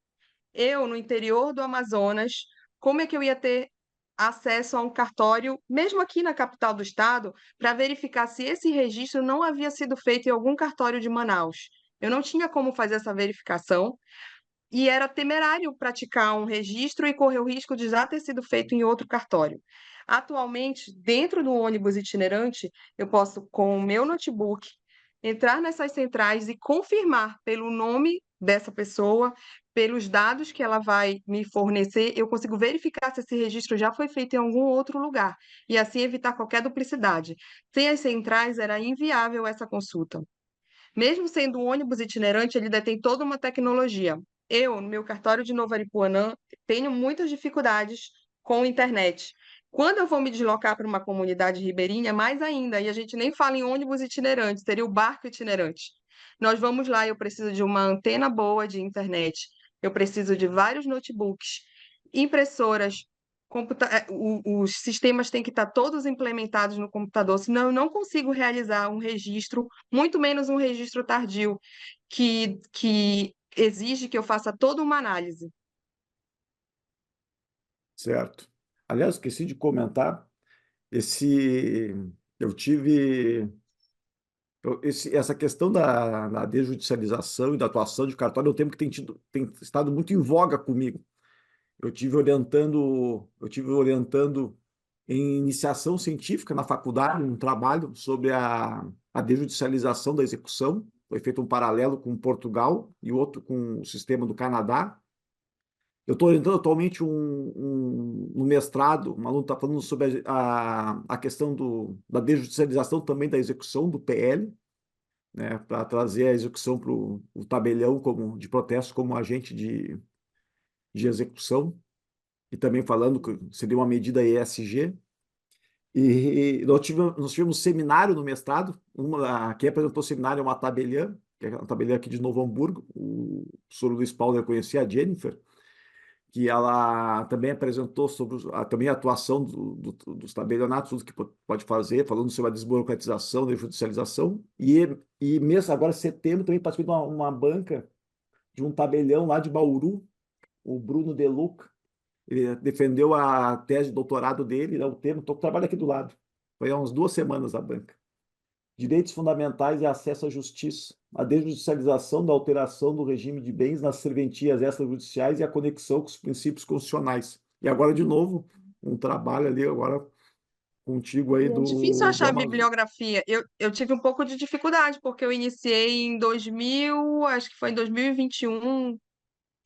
Eu, no interior do Amazonas, como é que eu ia ter acesso a um cartório, mesmo aqui na capital do estado, para verificar se esse registro não havia sido feito em algum cartório de Manaus? Eu não tinha como fazer essa verificação e era temerário praticar um registro e correr o risco de já ter sido feito em outro cartório. Atualmente, dentro do ônibus itinerante, eu posso, com o meu notebook, entrar nessas centrais e confirmar pelo nome dessa pessoa, pelos dados que ela vai me fornecer, eu consigo verificar se esse registro já foi feito em algum outro lugar e assim evitar qualquer duplicidade. Sem as centrais, era inviável essa consulta. Mesmo sendo um ônibus itinerante, ele detém toda uma tecnologia. Eu, no meu cartório de Novo Aripuanã, tenho muitas dificuldades com a internet. Quando eu vou me deslocar para uma comunidade ribeirinha, mais ainda, e a gente nem fala em ônibus itinerante, seria o barco itinerante. Nós vamos lá, eu preciso de uma antena boa de internet, eu preciso de vários notebooks, impressoras, os sistemas têm que estar todos implementados no computador, senão eu não consigo realizar um registro, muito menos um registro tardio, que exige que eu faça toda uma análise. Certo. Aliás, esqueci de comentar, eu tive essa questão da desjudicialização e da atuação de cartório é um tema que tem estado muito em voga comigo. Eu tive orientando em iniciação científica na faculdade, um trabalho sobre a desjudicialização da execução. Foi feito um paralelo com Portugal e outro com o sistema do Canadá. Eu estou orientando atualmente no mestrado, um aluno está falando sobre a questão da desjudicialização também da execução do PL, né, para trazer a execução para o tabelião de protesto como agente de execução, e também falando que seria uma medida ESG. E nós tivemos um seminário no mestrado, quem apresentou o seminário é uma tabeliã, que é uma tabeliã aqui de Novo Hamburgo, o professor Luiz Paulo conhecia a Jennifer, que ela também apresentou sobre também a atuação dos tabelionatos, tudo que pode fazer, falando sobre a desburocratização, da judicialização. E mesmo agora, em setembro, também participei de uma banca de um tabelião lá de Bauru, o Bruno De Luca. Ele defendeu a tese de doutorado dele, o tema, estou trabalhando aqui do lado. Foi há umas 2 semanas a banca. Direitos fundamentais e acesso à justiça, a desjudicialização da alteração do regime de bens nas serventias extrajudiciais e a conexão com os princípios constitucionais. E agora, de novo, um trabalho ali agora contigo aí É difícil do achar a Amazonas. bibliografia. Eu tive um pouco de dificuldade, porque eu iniciei em 2000, acho que foi em 2021,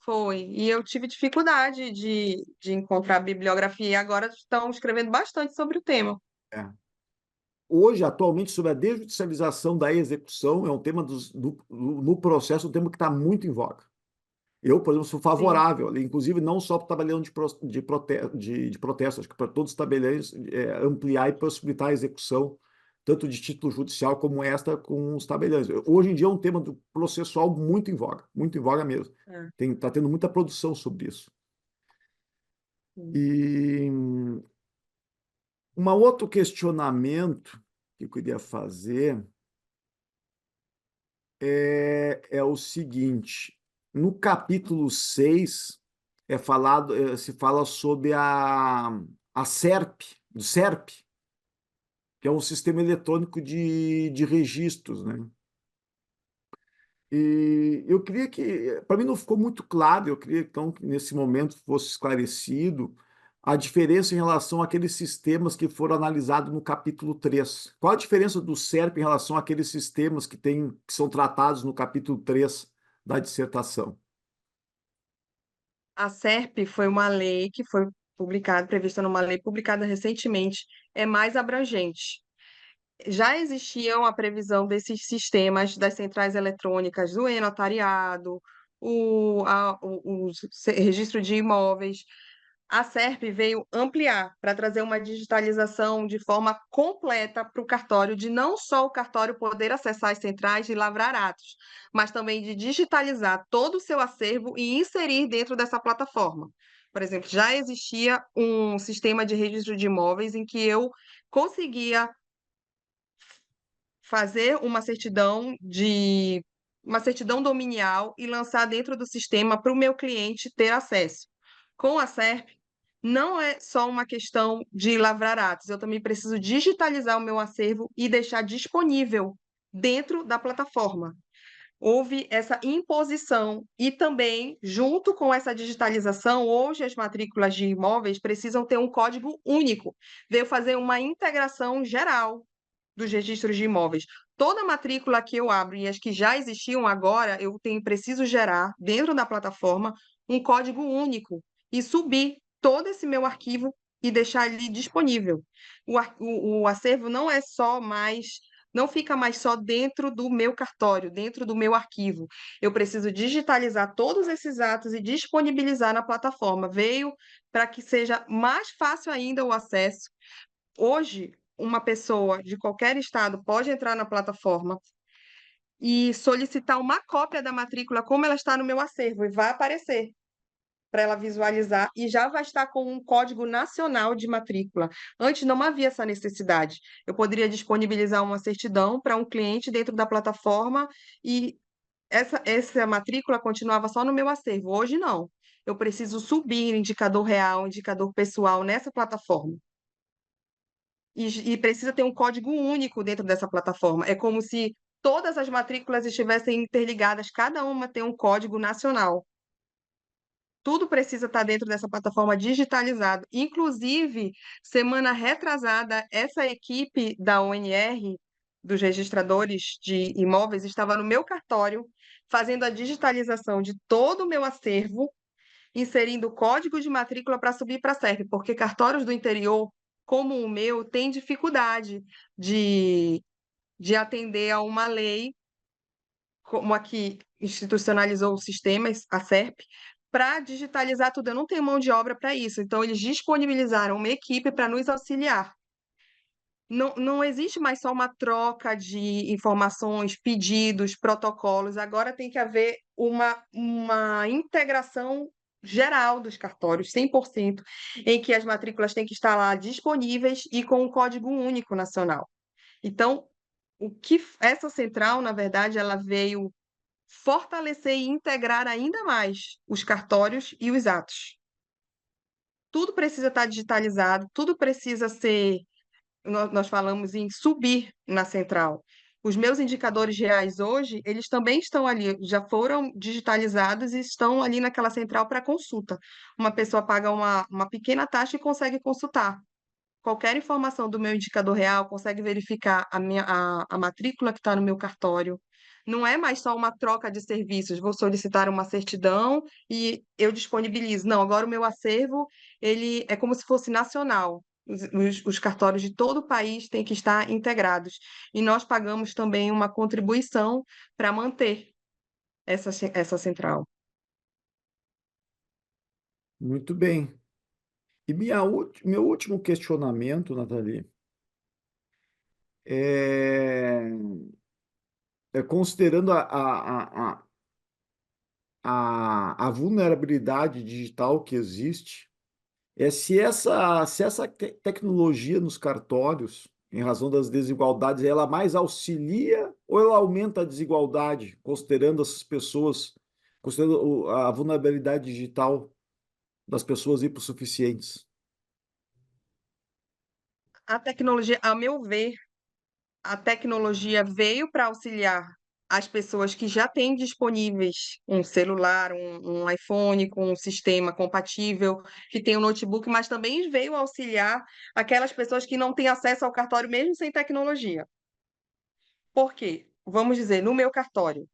foi. E eu tive dificuldade de encontrar bibliografia. E agora estão escrevendo bastante sobre o tema. É. Hoje, atualmente, sobre a desjudicialização da execução, é um tema no processo, um tema que está muito em voga. Eu, por exemplo, sou Sim. favorável, inclusive não só para o tabelião de protesto, acho que para todos os tabeliões ampliar e possibilitar a execução, tanto de título judicial como esta com os tabeliões. Hoje em dia é um tema processual muito em voga mesmo. É. Está tendo muita produção sobre isso. Sim. E um outro questionamento que eu queria fazer é o seguinte: no capítulo 6 se fala sobre a SERP, do SERP, que é um sistema eletrônico de registros, né? E eu queria para mim não ficou muito claro, eu queria então que nesse momento fosse esclarecido a diferença em relação àqueles sistemas que foram analisados no capítulo 3. Qual a diferença do SERP em relação àqueles sistemas que são tratados no capítulo 3 da dissertação? A SERP foi uma lei que foi publicada, prevista numa lei publicada recentemente, é mais abrangente. Já existiam a previsão desses sistemas das centrais eletrônicas do e-notariado, o registro de imóveis. A SERP veio ampliar para trazer uma digitalização de forma completa para o cartório, de não só o cartório poder acessar as centrais e lavrar atos, mas também de digitalizar todo o seu acervo e inserir dentro dessa plataforma. Por exemplo, já existia um sistema de registro de imóveis em que eu conseguia fazer uma certidão dominial e lançar dentro do sistema para o meu cliente ter acesso. Com a SERP, não é só uma questão de lavrar atos, eu também preciso digitalizar o meu acervo e deixar disponível dentro da plataforma. Houve essa imposição e também, junto com essa digitalização, hoje as matrículas de imóveis precisam ter um código único. Veio fazer uma integração geral dos registros de imóveis. Toda matrícula que eu abro e as que já existiam agora, preciso gerar dentro da plataforma um código único e subir todo esse meu arquivo e deixar ali disponível. O acervo não fica mais só dentro do meu cartório, dentro do meu arquivo. Eu preciso digitalizar todos esses atos e disponibilizar na plataforma. Veio para que seja mais fácil ainda o acesso. Hoje, uma pessoa de qualquer estado pode entrar na plataforma e solicitar uma cópia da matrícula como ela está no meu acervo e vai aparecer para ela visualizar e já vai estar com um código nacional de matrícula. Antes não havia essa necessidade. Eu poderia disponibilizar uma certidão para um cliente dentro da plataforma e essa matrícula continuava só no meu acervo. Hoje não. Eu preciso subir indicador real, indicador pessoal nessa plataforma. E precisa ter um código único dentro dessa plataforma. É como se todas as matrículas estivessem interligadas, cada uma tem um código nacional. Tudo precisa estar dentro dessa plataforma digitalizado. Inclusive, semana retrasada, essa equipe da ONR, dos registradores de imóveis, estava no meu cartório, fazendo a digitalização de todo o meu acervo, inserindo o código de matrícula para subir para a SERP, porque cartórios do interior, como o meu, têm dificuldade de atender a uma lei, como a que institucionalizou o sistema, a SERP, para digitalizar tudo. Eu não tenho mão de obra para isso, então eles disponibilizaram uma equipe para nos auxiliar. Não existe mais só uma troca de informações, pedidos, protocolos. Agora tem que haver uma integração geral dos cartórios, 100%, em que as matrículas têm que estar lá disponíveis e com um código único nacional. Então, essa central, na verdade, ela veio fortalecer e integrar ainda mais os cartórios e os atos. Tudo precisa estar digitalizado, tudo precisa ser. Nós falamos em subir na central. Os meus indicadores reais hoje, eles também estão ali, já foram digitalizados e estão ali naquela central para consulta. Uma pessoa paga uma pequena taxa e consegue consultar. Qualquer informação do meu indicador real, consegue verificar a matrícula que está no meu cartório. Não é mais só uma troca de serviços, vou solicitar uma certidão e eu disponibilizo. Não, agora o meu acervo, ele é como se fosse nacional. Os cartórios de todo o país têm que estar integrados. E nós pagamos também uma contribuição para manter essa central. Muito bem. E meu último questionamento, Nathalie, é, considerando a vulnerabilidade digital que existe, se essa tecnologia nos cartórios, em razão das desigualdades, ela mais auxilia ou ela aumenta a desigualdade, considerando essas pessoas, considerando a vulnerabilidade digital das pessoas hipossuficientes? A tecnologia, a meu ver, a tecnologia veio para auxiliar as pessoas que já têm disponíveis um celular, um iPhone com um sistema compatível, que tem um notebook, mas também veio auxiliar aquelas pessoas que não têm acesso ao cartório mesmo sem tecnologia. Por quê? Vamos dizer, no meu cartório,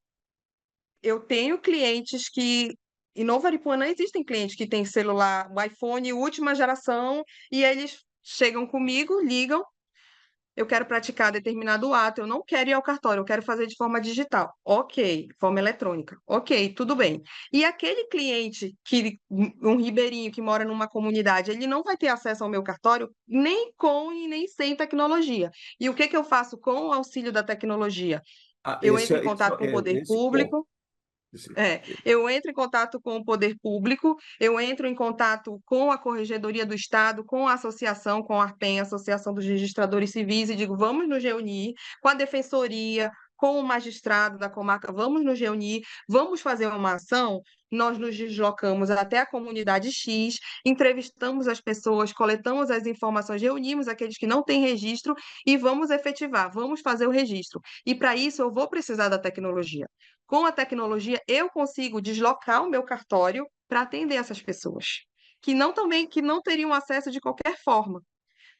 eu tenho clientes que. Em Novo Aripuanã existem clientes que têm celular, o iPhone última geração, e eles chegam comigo, ligam. Eu quero praticar determinado ato, eu não quero ir ao cartório, eu quero fazer de forma digital. Ok, forma eletrônica. Ok, tudo bem. E aquele cliente um ribeirinho que mora numa comunidade, ele não vai ter acesso ao meu cartório nem com e nem sem tecnologia. E o que que eu faço com o auxílio da tecnologia? Eu entro em contato com o poder Esse ponto. público. Eu entro em contato com o poder público, eu entro em contato com a Corregedoria do Estado, com a associação, com a ARPEM, Associação dos Registradores Civis, e digo, vamos nos reunir com a Defensoria, com o magistrado da comarca, vamos nos reunir, vamos fazer uma ação. Nós nos deslocamos até a comunidade X, entrevistamos as pessoas, coletamos as informações, reunimos aqueles que não têm registro e vamos efetivar, vamos fazer o registro. E para isso eu vou precisar da tecnologia. Com a tecnologia, eu consigo deslocar o meu cartório para atender essas pessoas, que não teriam acesso de qualquer forma,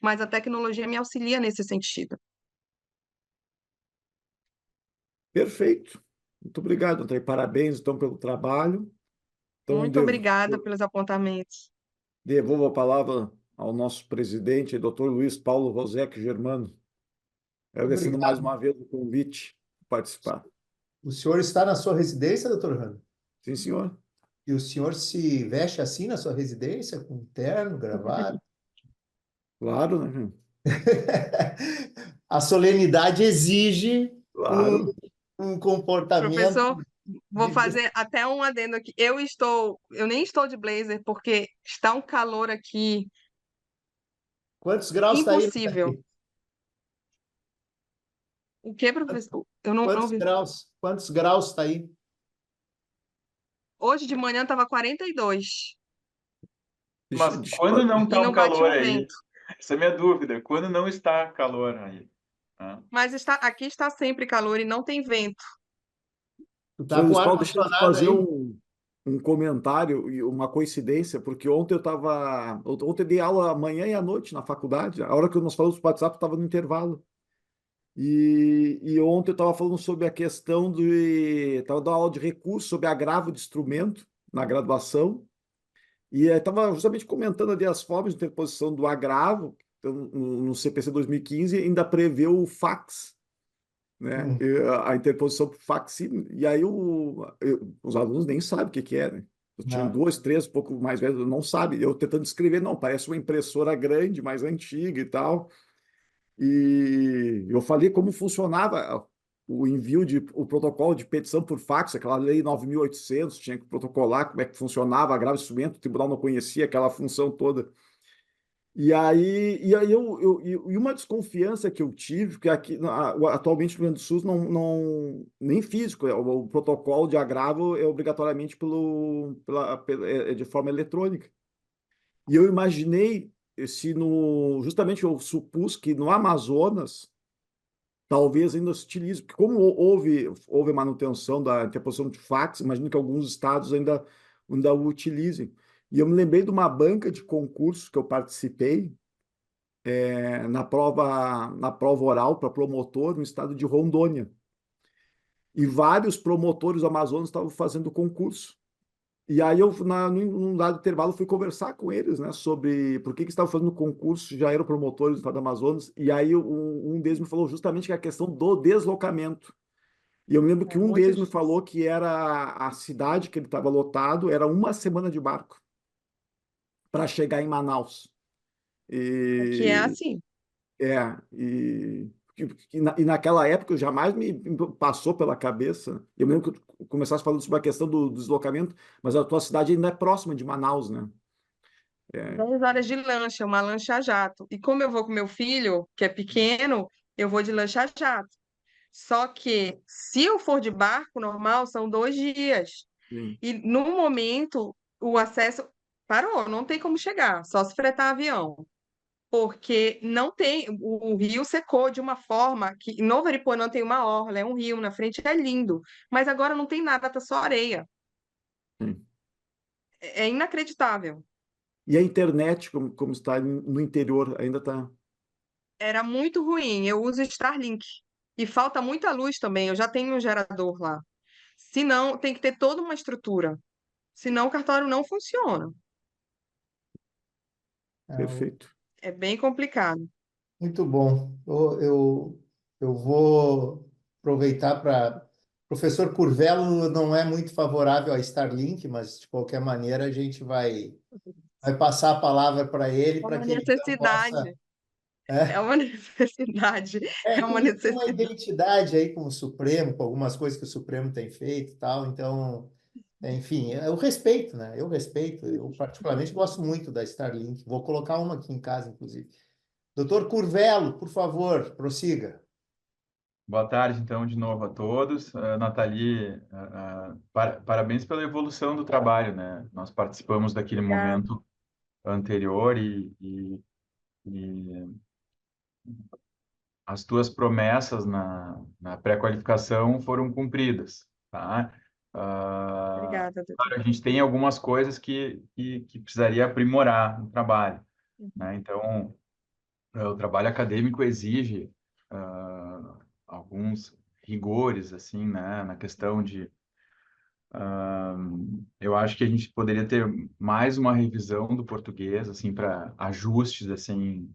mas a tecnologia me auxilia nesse sentido. Perfeito. Muito obrigado, André. Parabéns, então, pelo trabalho. Então, Muito obrigada pelos apontamentos. devolvo a palavra ao nosso presidente, Dr. Luiz Paulo Rosec Germano, agradecendo mais Obrigado. uma vez o convite para participar. O senhor está na sua residência, doutor Rando? Sim, senhor. E o senhor se veste assim na sua residência, com terno, gravata? Claro, né? A solenidade exige Claro. um comportamento. Professor, vou fazer até um adendo aqui. Eu nem estou de blazer porque está um calor aqui Quantos graus está aí? impossível. O que, professor? Eu não vi. Quantos graus está aí? Hoje de manhã estava 42 Mas Deixa quando eu- não e está um não batia calor um aí? vento. Essa é a minha dúvida. Quando não está calor aí? Ah, Mas aqui está sempre calor e não tem vento. Tu tá Senhor com Luiz o Paulo, deixa eu te ar-condicionado fazer aí? um comentário e uma coincidência, porque ontem eu dei aula amanhã e à noite na faculdade. A hora que nós falamos do WhatsApp, eu estava no intervalo. E ontem eu estava falando sobre a questão de. Estava dando aula de recurso sobre agravo de instrumento na graduação. E estava justamente comentando ali as formas de interposição do agravo. Então, no CPC 2015 ainda prevê o fax, né? Hum, A interposição por facsímile. E aí os alunos nem sabem o que que é, né? Eu tinha não. duas, três, um pouco mais velhos, não sabe. Eu tentando escrever, não, parece uma impressora grande, mais antiga e tal. E eu falei como funcionava o envio o protocolo de petição por fax, aquela lei 9.800, tinha que protocolar como é que funcionava, agravo de instrumento, o tribunal não conhecia aquela função toda. E uma desconfiança que eu tive, que aqui atualmente no Rio Grande do Sul nem físico, o protocolo de agravo é obrigatoriamente é de forma eletrônica. E eu imaginei se justamente eu supus que no Amazonas talvez ainda se utilize, porque como houve manutenção da interposição de fax, imagino que alguns estados ainda o utilizem. E eu me lembrei de uma banca de concurso que eu participei, na prova oral para promotor no estado de Rondônia. E vários promotores do Amazonas estavam fazendo concurso. E aí num dado intervalo, fui conversar com eles, né, sobre por que estavam fazendo concurso, já eram promotores do estado do Amazonas. E aí um deles me falou justamente que a questão do deslocamento. E eu me lembro que É um muito deles me difícil. falou que era a cidade que ele estava lotado, era uma semana de barco para chegar em Manaus. Aqui é E, assim. e naquela época jamais me passou pela cabeça. Eu me lembro que eu começasse falando sobre a questão do deslocamento, mas a tua cidade ainda é próxima de Manaus, né? É, 10 horas de lancha, uma lancha a jato. E como eu vou com meu filho, que é pequeno, eu vou de lancha a jato. Só que se eu for de barco normal, são 2 dias. sim, E no momento, o acesso parou, não tem como chegar, só se fretar avião. Porque não tem, o rio secou de uma forma que em Novo Aripuanã tem uma orla, é um rio na frente, é lindo. Mas agora não tem nada, tá só areia. sim. É inacreditável. E a internet, como está no interior, ainda está. Era muito ruim. Eu uso Starlink. E falta muita luz também. Eu já tenho um gerador lá. Se não, tem que ter toda uma estrutura. Senão o cartório não funciona. É, Perfeito. É bem complicado. muito bom. Eu vou aproveitar para. Professor Curvelo não é muito favorável a Starlink, mas de qualquer maneira a gente vai passar a palavra para ele É para uma que ele então possa. necessidade. É É, uma necessidade. É que uma ele tem uma necessidade. identidade aí com o Supremo, com algumas coisas que o Supremo tem feito e tal, então, enfim, eu respeito, né? Eu respeito, eu particularmente gosto muito da Starlink. Vou colocar uma aqui em casa, inclusive. Doutor Curvelo, por favor, prossiga. Boa tarde, então, de novo a todos. Nathalie, parabéns pela evolução do trabalho, né? Nós participamos daquele Obrigada. momento anterior e as tuas promessas na pré-qualificação foram cumpridas, tá? Obrigada, doutor. Claro, a gente tem algumas coisas que precisaria aprimorar no trabalho, Uhum. né? Então, o trabalho acadêmico exige alguns rigores, assim, né? Na questão de eu acho que a gente poderia ter mais uma revisão do português, assim, para ajustes, assim,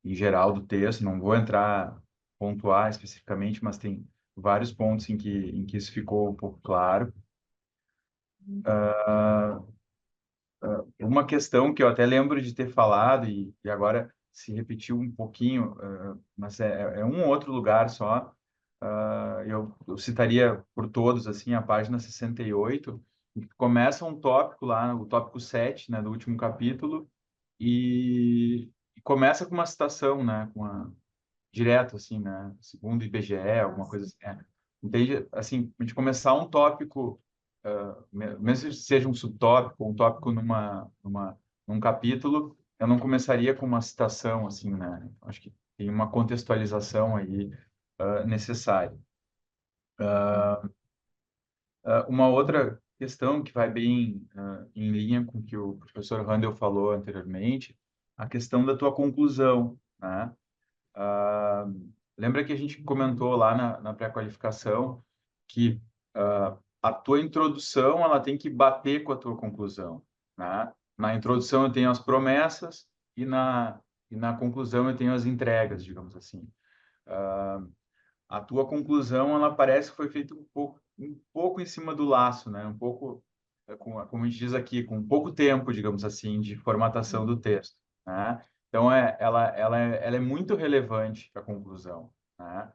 em geral do texto. Não vou entrar pontuar especificamente, mas tem vários pontos em que isso ficou um pouco claro. Uma questão que eu até lembro de ter falado e agora se repetiu um pouquinho, mas é um outro lugar só. Eu citaria por todos, assim, a página 68, em que começa um tópico lá, o tópico 7, né, do último capítulo, e começa com uma citação, né, direto, assim, né, segundo o IBGE, alguma Nossa. coisa assim. Entende? Assim, a gente começar um tópico, mesmo que seja um subtópico, um tópico num capítulo, eu não começaria com uma citação, assim, né? Acho que tem uma contextualização aí, necessária. Uma outra questão que vai bem em linha com o que o professor Randel falou anteriormente, a questão da tua conclusão, né? Ah, lembra que a gente comentou lá na pré-qualificação que a tua introdução ela tem que bater com a tua conclusão, né? Na introdução eu tenho as promessas e na conclusão eu tenho as entregas, digamos assim. A tua conclusão ela parece que foi feita um pouco em cima do laço, né? Um pouco, como a gente diz aqui, com pouco tempo, digamos assim, de formatação do texto, né? Então, ela é muito relevante a conclusão, né?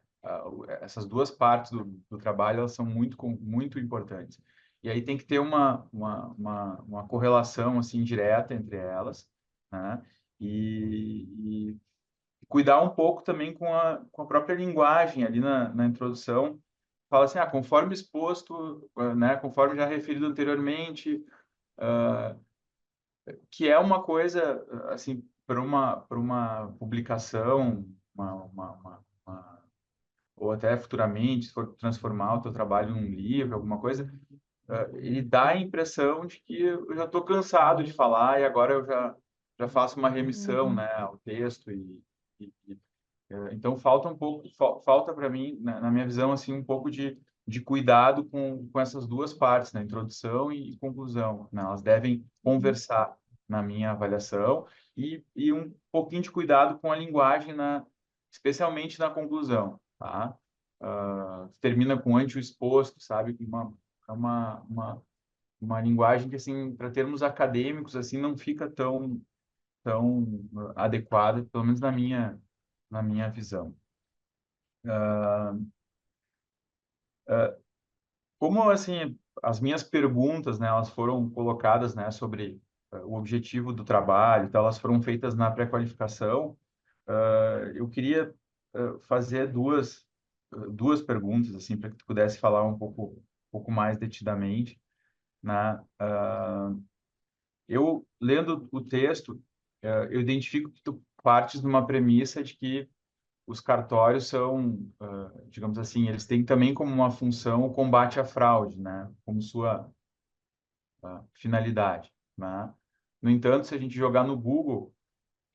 Essas duas partes do trabalho, elas são muito importantes. E aí tem que ter uma correlação, assim, direta entre elas, né? E cuidar um pouco também com a própria linguagem ali na introdução. Fala assim, conforme exposto, né, conforme já referido anteriormente, que é uma coisa, assim, para uma publicação, ou até futuramente, se for transformar o teu trabalho num livro, alguma coisa, ele dá a impressão de que eu já estou cansado de falar e agora eu já faço uma remissão, né, ao texto então falta um pouco, falta para mim, na minha visão, assim, um pouco de cuidado com essas duas partes, né? Introdução e conclusão, né? Elas devem conversar na minha avaliação e um pouquinho de cuidado com a linguagem, especialmente na conclusão, tá? Termina com ante o exposto, sabe? É uma linguagem que, assim, para termos acadêmicos, assim, não fica tão adequada, pelo menos na minha visão. Como, assim, as minhas perguntas, né, elas foram colocadas, né, sobre o objetivo do trabalho, então elas foram feitas na pré-qualificação, eu queria fazer duas perguntas, assim, para que tu pudesse falar um pouco mais detidamente, né? Eu, lendo o texto, eu identifico que tu partes de uma premissa de que os cartórios são, digamos assim, eles têm também como uma função o combate à fraude, né? Como sua finalidade, né? No entanto, se a gente jogar no Google,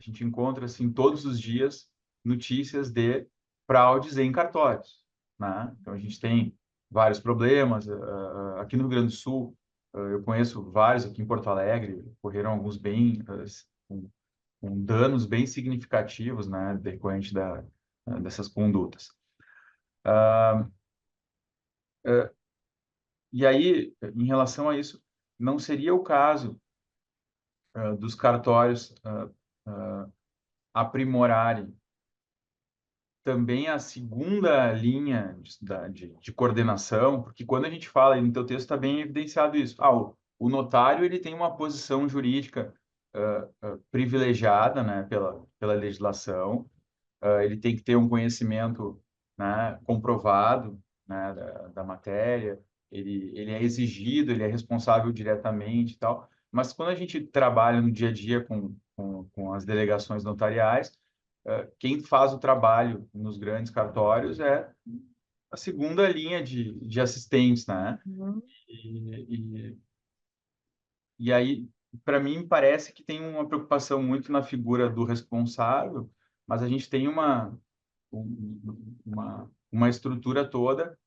a gente encontra, assim, todos os dias notícias de fraudes em cartórios, né? Então, a gente tem vários problemas. Aqui no Rio Grande do Sul, eu conheço vários, aqui em Porto Alegre, ocorreram alguns com danos bem significativos, né, decorrente dessas condutas. E aí, em relação a isso, não seria o caso dos cartórios aprimorarem também a segunda linha de coordenação, porque quando a gente fala, e no teu texto está bem evidenciado isso, o notário ele tem uma posição jurídica privilegiada, né, pela legislação, ele tem que ter um conhecimento, né, comprovado, né, da matéria, ele é exigido, ele é responsável diretamente e tal. Mas quando a gente trabalha no dia a dia com as delegações notariais, quem faz o trabalho nos grandes cartórios é a segunda linha de assistentes, né? Uhum. E aí, para mim, parece que tem uma preocupação muito na figura do responsável, mas a gente tem uma estrutura toda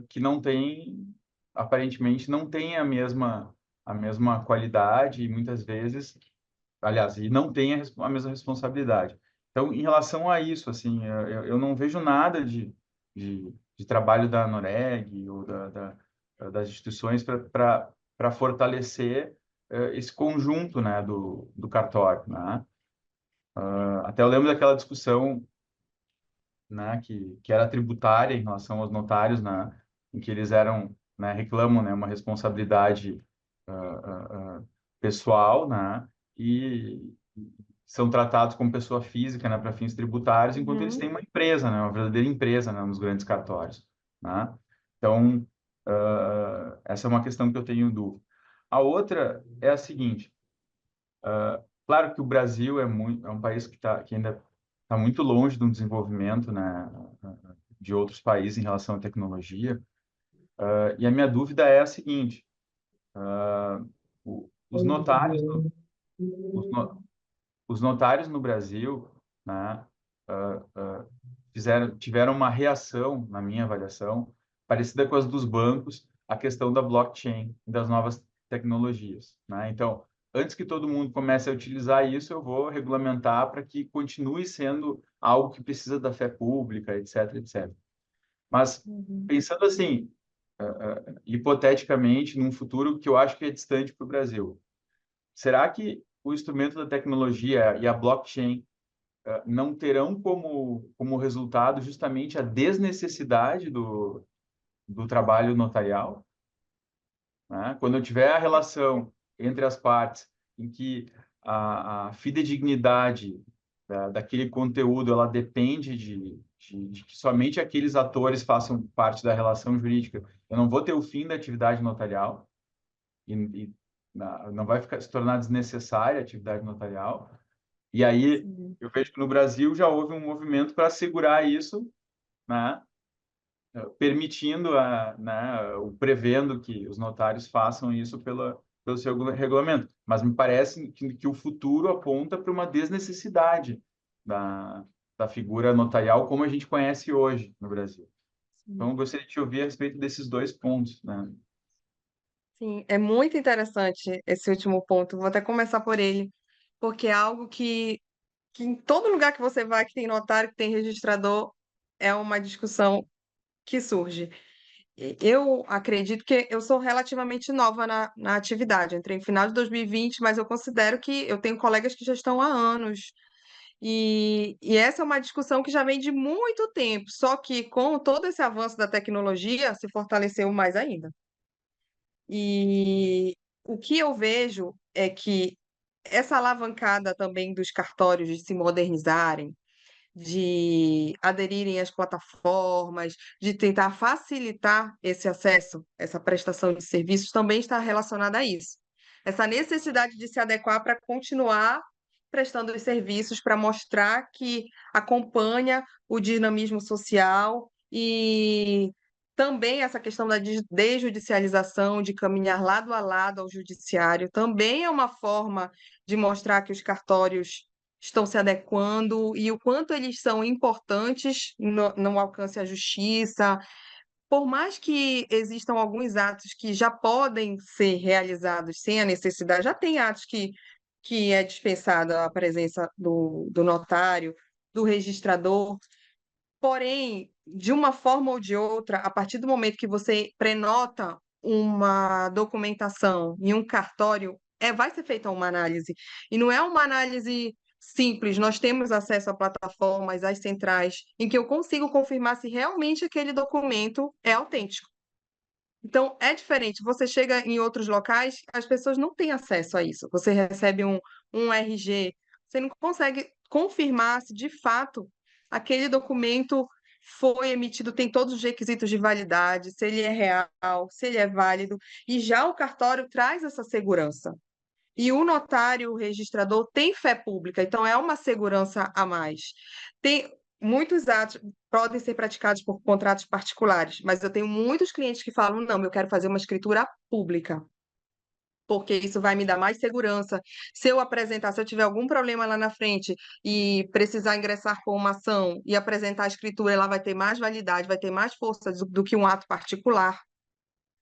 que não tem, aparentemente, não tem a mesma qualidade e muitas vezes, aliás, e não tem a mesma responsabilidade. Então, em relação a isso, assim, eu não vejo nada de trabalho da Noreg ou das instituições para fortalecer esse conjunto, né, do cartório, né? Até eu lembro daquela discussão, né, que era tributária em relação aos notários, né, em que eles eram, né, reclamam, né, uma responsabilidade pessoal, né, e são tratados como pessoa física, né, para fins tributários, enquanto eles têm uma empresa, né, uma verdadeira empresa, né, nos grandes cartórios, né? Então, essa é uma questão que eu tenho dúvida. A outra é a seguinte: claro que o Brasil é um país que ainda está muito longe do desenvolvimento, né, de outros países em relação à tecnologia. E a minha dúvida é a seguinte: Os notários, os, os notários no Brasil, né, tiveram uma reação, na minha avaliação, parecida com as dos bancos, a questão da blockchain e das novas tecnologias, né? Então, antes que todo mundo comece a utilizar isso, eu vou regulamentar para que continue sendo algo que precisa da fé pública, etc, etc. Mas, pensando assim, hipoteticamente, num futuro que eu acho que é distante para o Brasil, será que o instrumento da tecnologia e a blockchain não terão como resultado justamente a desnecessidade do trabalho notarial? Né? Quando eu tiver a relação entre as partes em que a fidedignidade daquele conteúdo ela depende de que somente aqueles atores façam parte da relação jurídica, eu não vou ter o fim da atividade notarial e não vai se tornar desnecessária a atividade notarial. E aí eu vejo que no Brasil já houve um movimento para assegurar isso, né? Permitindo, prevendo que os notários façam isso pelo seu regulamento. Mas me parece que o futuro aponta para uma desnecessidade da figura notarial como a gente conhece hoje no Brasil. Então, eu gostaria de te ouvir a respeito desses dois pontos, né? Sim, é muito interessante esse último ponto. Vou até começar por ele, porque é algo que em todo lugar que você vai, que tem notário, que tem registrador, é uma discussão que surge. Eu acredito que eu sou relativamente nova na atividade. Entrei em final de 2020, mas eu considero que eu tenho colegas que já estão há anos. E essa é uma discussão que já vem de muito tempo, só que com todo esse avanço da tecnologia, se fortaleceu mais ainda. E o que eu vejo é que essa alavancada também dos cartórios de se modernizarem, de aderirem às plataformas, de tentar facilitar esse acesso, essa prestação de serviços, também está relacionada a isso. Essa necessidade de se adequar para continuar prestando os serviços, para mostrar que acompanha o dinamismo social e também essa questão da desjudicialização, de caminhar lado a lado ao judiciário, também é uma forma de mostrar que os cartórios estão se adequando e o quanto eles são importantes no alcance à justiça. Por mais que existam alguns atos que já podem ser realizados sem a necessidade, já tem atos que é dispensada a presença do notário, do registrador, porém, de uma forma ou de outra, a partir do momento que você prenota uma documentação em um cartório, vai ser feita uma análise. E não é uma análise simples, nós temos acesso a plataformas, às centrais, em que eu consigo confirmar se realmente aquele documento é autêntico. Então, é diferente. Você chega em outros locais, as pessoas não têm acesso a isso. Você recebe um RG, você não consegue confirmar se de fato aquele documento foi emitido, tem todos os requisitos de validade, se ele é real, se ele é válido, e já o cartório traz essa segurança. E o notário, o registrador, tem fé pública, então é uma segurança a mais. Tem muitos atos podem ser praticados por contratos particulares, mas eu tenho muitos clientes que falam: não, eu quero fazer uma escritura pública, porque isso vai me dar mais segurança. Se eu apresentar, se eu tiver algum problema lá na frente e precisar ingressar com uma ação e apresentar a escritura, ela vai ter mais validade, vai ter mais força do que um ato particular.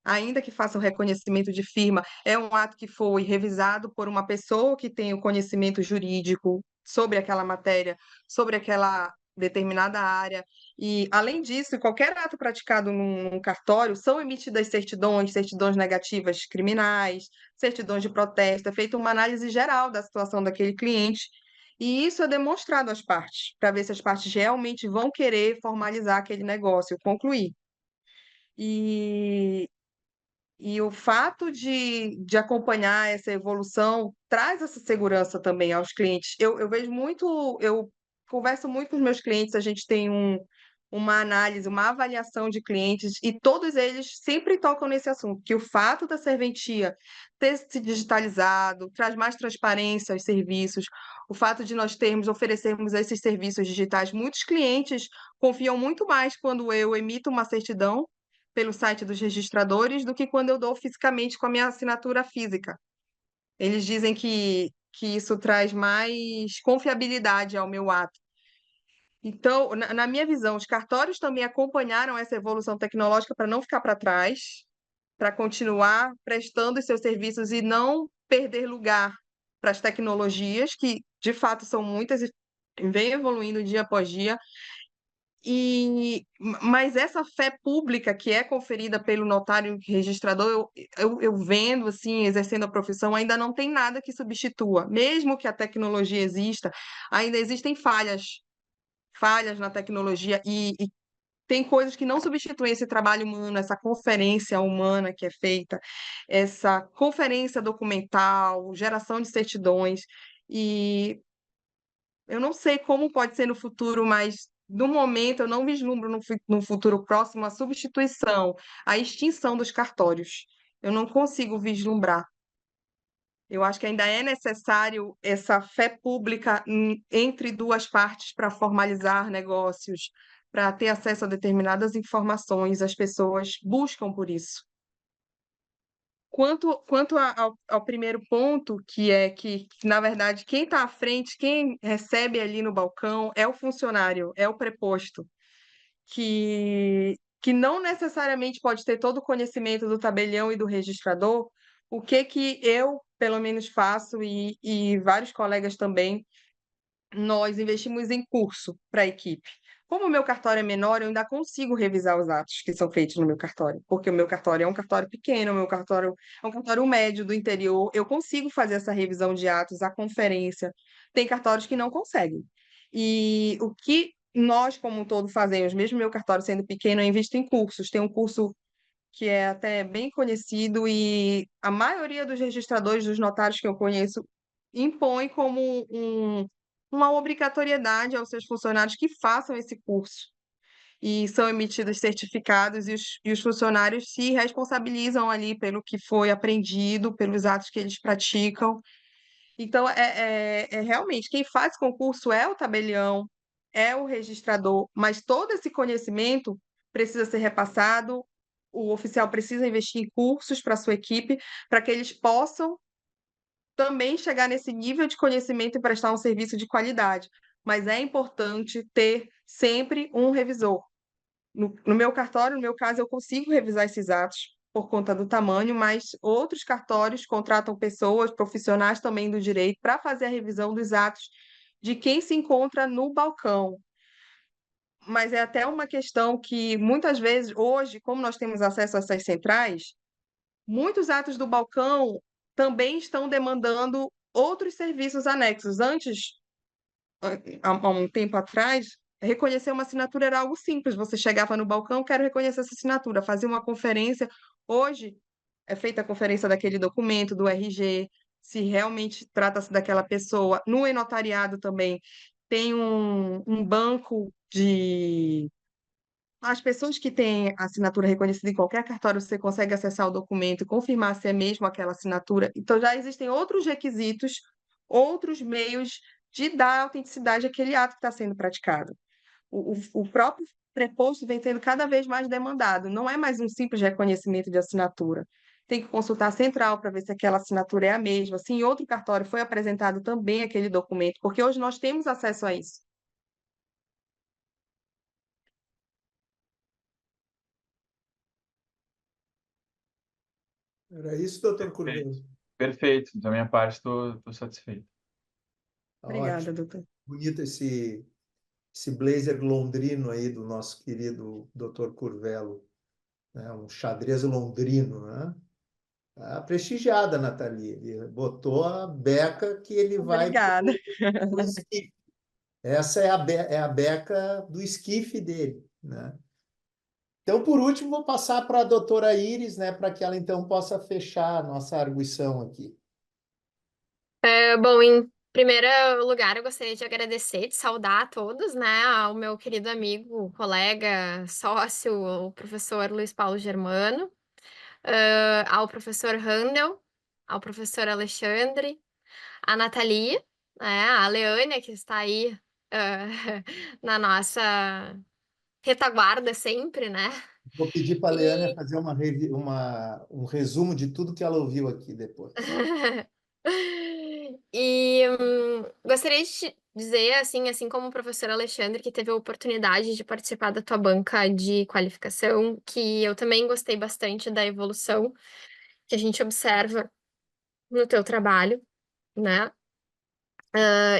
Ainda que faça o reconhecimento de firma, é um ato que foi revisado por uma pessoa que tem o conhecimento jurídico sobre aquela matéria, sobre aquela determinada área. E, além disso, qualquer ato praticado num cartório são emitidas certidões, certidões negativas criminais, certidões de protesto, é feita uma análise geral da situação daquele cliente. E isso é demonstrado às partes, para ver se as partes realmente vão querer formalizar aquele negócio, concluir. E, e o fato de acompanhar essa evolução traz essa segurança também aos clientes. Eu vejo muito, eu converso muito com os meus clientes, a gente tem uma análise, uma avaliação de clientes, e todos eles sempre tocam nesse assunto, que o fato da serventia ter se digitalizado traz mais transparência aos serviços, o fato de nós oferecermos esses serviços digitais, muitos clientes confiam muito mais quando eu emito uma certidão pelo site dos registradores do que quando eu dou fisicamente com a minha assinatura física. Eles dizem que isso traz mais confiabilidade ao meu ato. Então, na minha visão, os cartórios também acompanharam essa evolução tecnológica para não ficar para trás, para continuar prestando os seus serviços e não perder lugar para as tecnologias, que de fato são muitas e vêm evoluindo dia após dia. Mas essa fé pública que é conferida pelo notário registrador, eu vendo, assim, exercendo a profissão, ainda não tem nada que substitua. Mesmo que a tecnologia exista, ainda existem falhas na tecnologia e tem coisas que não substituem esse trabalho humano, essa conferência humana que é feita, essa conferência documental, geração de certidões. E eu não sei como pode ser no futuro, mas no momento eu não vislumbro no futuro próximo a substituição, a extinção dos cartórios. Eu não consigo vislumbrar. Eu acho que ainda é necessário essa fé pública entre duas partes para formalizar negócios, para ter acesso a determinadas informações. As pessoas buscam por isso. Quanto ao primeiro ponto, que é que, na verdade, quem está à frente, quem recebe ali no balcão é o funcionário, é o preposto, que não necessariamente pode ter todo o conhecimento do tabelião e do registrador. O que eu, pelo menos, faço, e vários colegas também, nós investimos em curso para a equipe. Como o meu cartório é menor, eu ainda consigo revisar os atos que são feitos no meu cartório, porque o meu cartório é um cartório pequeno, o meu cartório é um cartório médio do interior, eu consigo fazer essa revisão de atos, a conferência. Tem cartórios que não conseguem. E o que nós, como um todo, fazemos, mesmo meu cartório sendo pequeno, eu invisto em cursos. Tem um curso que é até bem conhecido e a maioria dos registradores, dos notários que eu conheço, impõe como uma obrigatoriedade aos seus funcionários que façam esse curso. E são emitidos certificados e os funcionários se responsabilizam ali pelo que foi aprendido, pelos atos que eles praticam. Então, realmente, quem faz concurso é o tabelião, é o registrador, mas todo esse conhecimento precisa ser repassado, o oficial precisa investir em cursos para a sua equipe, para que eles possam também chegar nesse nível de conhecimento e prestar um serviço de qualidade. Mas é importante ter sempre um revisor. No meu cartório, no meu caso, eu consigo revisar esses atos por conta do tamanho, mas outros cartórios contratam pessoas, profissionais também do direito, para fazer a revisão dos atos de quem se encontra no balcão. Mas é até uma questão que, muitas vezes, hoje, como nós temos acesso a essas centrais, muitos atos do balcão também estão demandando outros serviços anexos. Antes, há um tempo atrás, reconhecer uma assinatura era algo simples. Você chegava no balcão, quero reconhecer essa assinatura, fazia uma conferência. Hoje é feita a conferência daquele documento, do RG, se realmente trata-se daquela pessoa. No e-notariado também tem um banco de. As pessoas que têm assinatura reconhecida em qualquer cartório, você consegue acessar o documento e confirmar se é mesmo aquela assinatura. Então, já existem outros requisitos, outros meios de dar autenticidade àquele ato que está sendo praticado. O próprio preposto vem sendo cada vez mais demandado. Não é mais um simples reconhecimento de assinatura. Tem que consultar a central para ver se aquela assinatura é a mesma. Se em outro cartório foi apresentado também aquele documento, porque hoje nós temos acesso a isso. Era isso, doutor Perfeito. Curvelo? Perfeito. Da minha parte, estou satisfeito. Tá Obrigada, ótimo. doutor. Bonito esse blazer londrino aí do nosso querido doutor Curvelo, né? Um xadrez londrino, né? Tá prestigiada, Nathalie. Ele botou a beca que ele vai Obrigada. pro esquife. Essa é a beca do esquife dele, né? Então, por último, vou passar para a doutora Iris, né, para que ela então possa fechar a nossa arguição aqui. Bom, em primeiro lugar, eu gostaria de agradecer, de saudar a todos, né, ao meu querido amigo, colega, sócio, o professor Luiz Paulo Germano, ao professor Handel, ao professor Alexandre, a Nathalie, né, a Leânia, que está aí na nossa retaguarda sempre, né? Vou pedir para a Leana E fazer um resumo de tudo que ela ouviu aqui depois. E gostaria de te dizer, assim como o professor Alexandre, que teve a oportunidade de participar da tua banca de qualificação, que eu também gostei bastante da evolução que a gente observa no teu trabalho, né?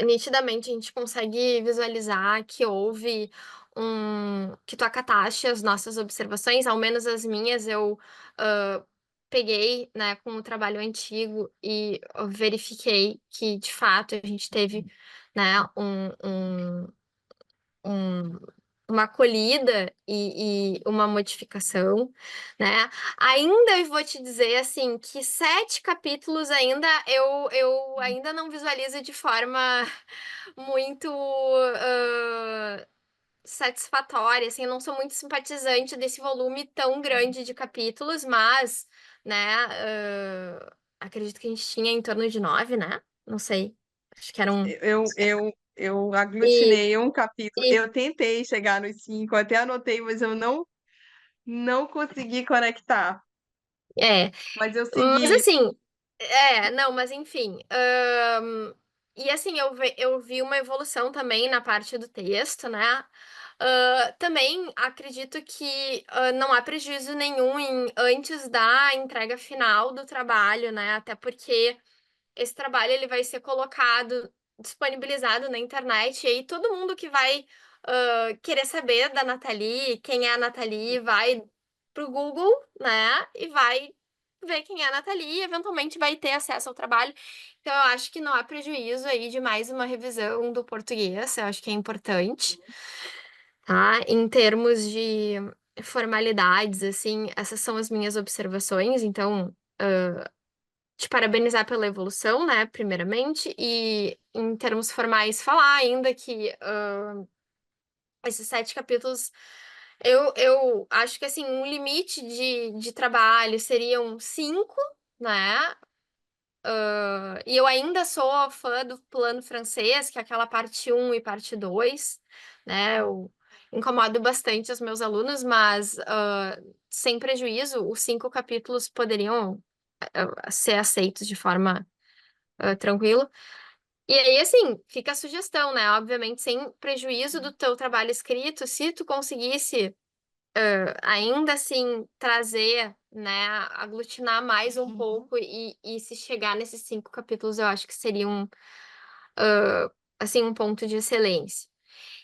Nitidamente a gente consegue visualizar que houve que tu acataste as nossas observações, ao menos as minhas, eu peguei, né, com o trabalho antigo e verifiquei que, de fato, a gente teve, né, um- uma acolhida e uma modificação, né? Ainda eu vou te dizer assim que 7 capítulos ainda eu ainda não visualizo de forma muito satisfatória, assim, eu não sou muito simpatizante desse volume tão grande de capítulos, mas, né, acredito que a gente tinha em torno de 9, né? Não sei, acho que eram... Eu E, aglutinei um capítulo. e Eu tentei chegar nos 5, até anotei, mas eu não consegui conectar. é, Mas eu mas segui. assim, não, mas enfim, e assim, eu vi uma evolução também na parte do texto, né? Também acredito que não há prejuízo nenhum antes da entrega final do trabalho, né? Até porque esse trabalho ele vai ser colocado, disponibilizado na internet, e aí todo mundo que vai querer saber da Nathalie, quem é a Nathalie, vai pro Google, né? E vai ver quem é a Nathalie e eventualmente vai ter acesso ao trabalho. Então, eu acho que não há prejuízo aí de mais uma revisão do português, eu acho que é importante, tá? Em termos de formalidades, assim, essas são as minhas observações, então te parabenizar pela evolução, né, primeiramente, e em termos formais, falar ainda que esses 7 capítulos, eu acho que, assim, um limite de trabalho seriam 5, né, e eu ainda sou fã do plano francês, que é aquela parte 1 e parte 2, né, eu incomodo bastante os meus alunos, mas sem prejuízo, os 5 capítulos poderiam ser aceitos de forma tranquilo. E aí, assim, fica a sugestão, né? Obviamente, sem prejuízo do teu trabalho escrito, se tu conseguisse ainda assim trazer, né, aglutinar mais um pouco e se chegar nesses 5 capítulos, eu acho que seria assim, um ponto de excelência.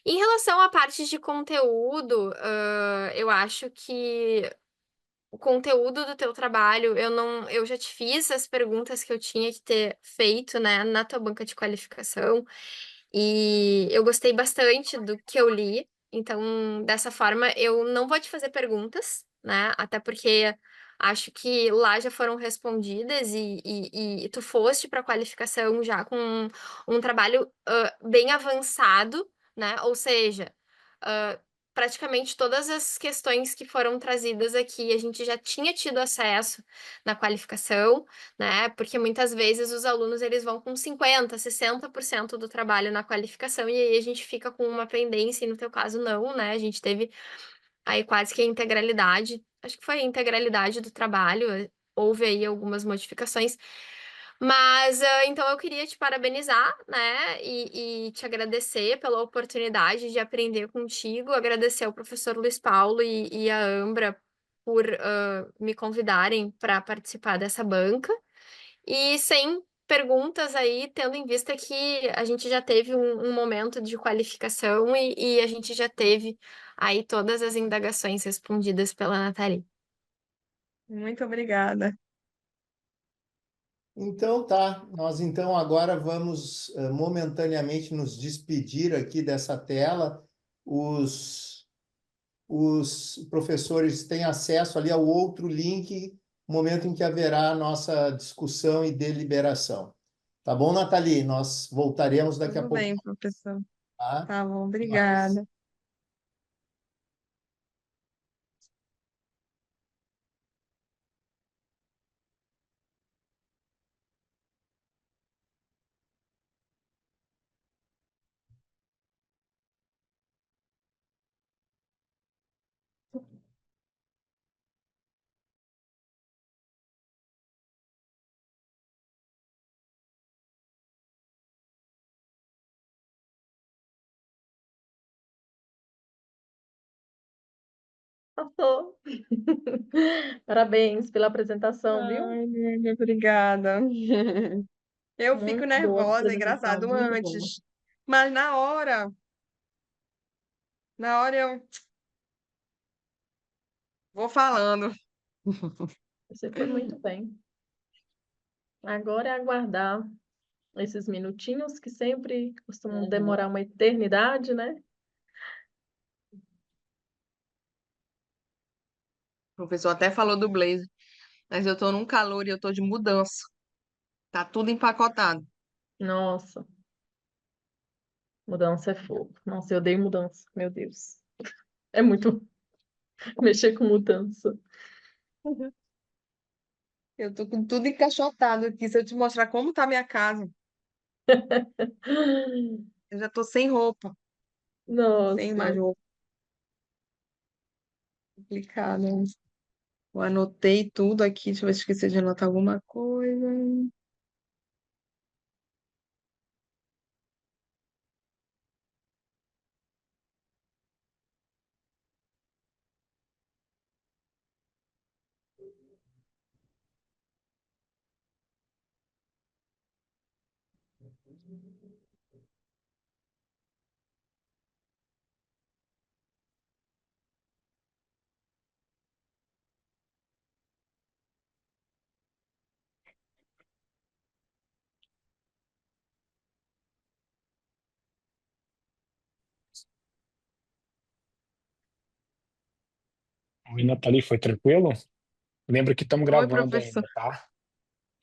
Em relação à parte de conteúdo, eu acho que o conteúdo do teu trabalho, eu já te fiz as perguntas que eu tinha que ter feito, né, na tua banca de qualificação, e eu gostei bastante do que eu li. Então, dessa forma, eu não vou te fazer perguntas, né, até porque acho que lá já foram respondidas e tu foste para a qualificação já com um trabalho bem avançado, né, ou seja, ah, praticamente todas as questões que foram trazidas aqui, a gente já tinha tido acesso na qualificação, né? Porque muitas vezes os alunos eles vão com 50, 60% do trabalho na qualificação e aí a gente fica com uma pendência, e no teu caso não, né? A gente teve aí quase que a integralidade, acho que foi a integralidade do trabalho, houve aí algumas modificações. Mas então eu queria te parabenizar, né? E te agradecer pela oportunidade de aprender contigo, agradecer ao professor Luiz Paulo e a Ambra por me convidarem para participar dessa banca. E sem perguntas aí, tendo em vista que a gente já teve um momento de qualificação e a gente já teve aí todas as indagações respondidas pela Nathalie. Muito obrigada. Então tá, nós então agora vamos momentaneamente nos despedir aqui dessa tela. Os professores têm acesso ali ao outro link, no momento em que haverá a nossa discussão e deliberação. Tá bom, Nathalie? Nós voltaremos daqui a Tudo pouco, bem, professor. tá? Tá bom, Mas obrigada. Passou. Parabéns pela apresentação, viu? Ai, obrigada. Eu fico Muito boa a nervosa, apresentação, engraçado, muito boa. antes. Mas na hora eu vou falando. Você foi muito bem. Agora é aguardar esses minutinhos que sempre costumam Uhum. demorar uma eternidade, né? O professor até falou do blazer, mas eu tô num calor e eu tô de mudança. Tá tudo empacotado. Nossa, mudança é fogo. Nossa, eu odeio mudança, meu Deus. É muito mexer com mudança. Eu tô com tudo encaixotado aqui. Se eu te mostrar como tá minha casa, eu já tô sem roupa, sem mais Nossa, roupa. Complicado. Eu anotei tudo aqui. Deixa eu ver se eu esqueci de anotar alguma coisa. Oi, Nathalie, foi tranquilo? Lembra que estamos Oi, gravando professor. ainda, tá?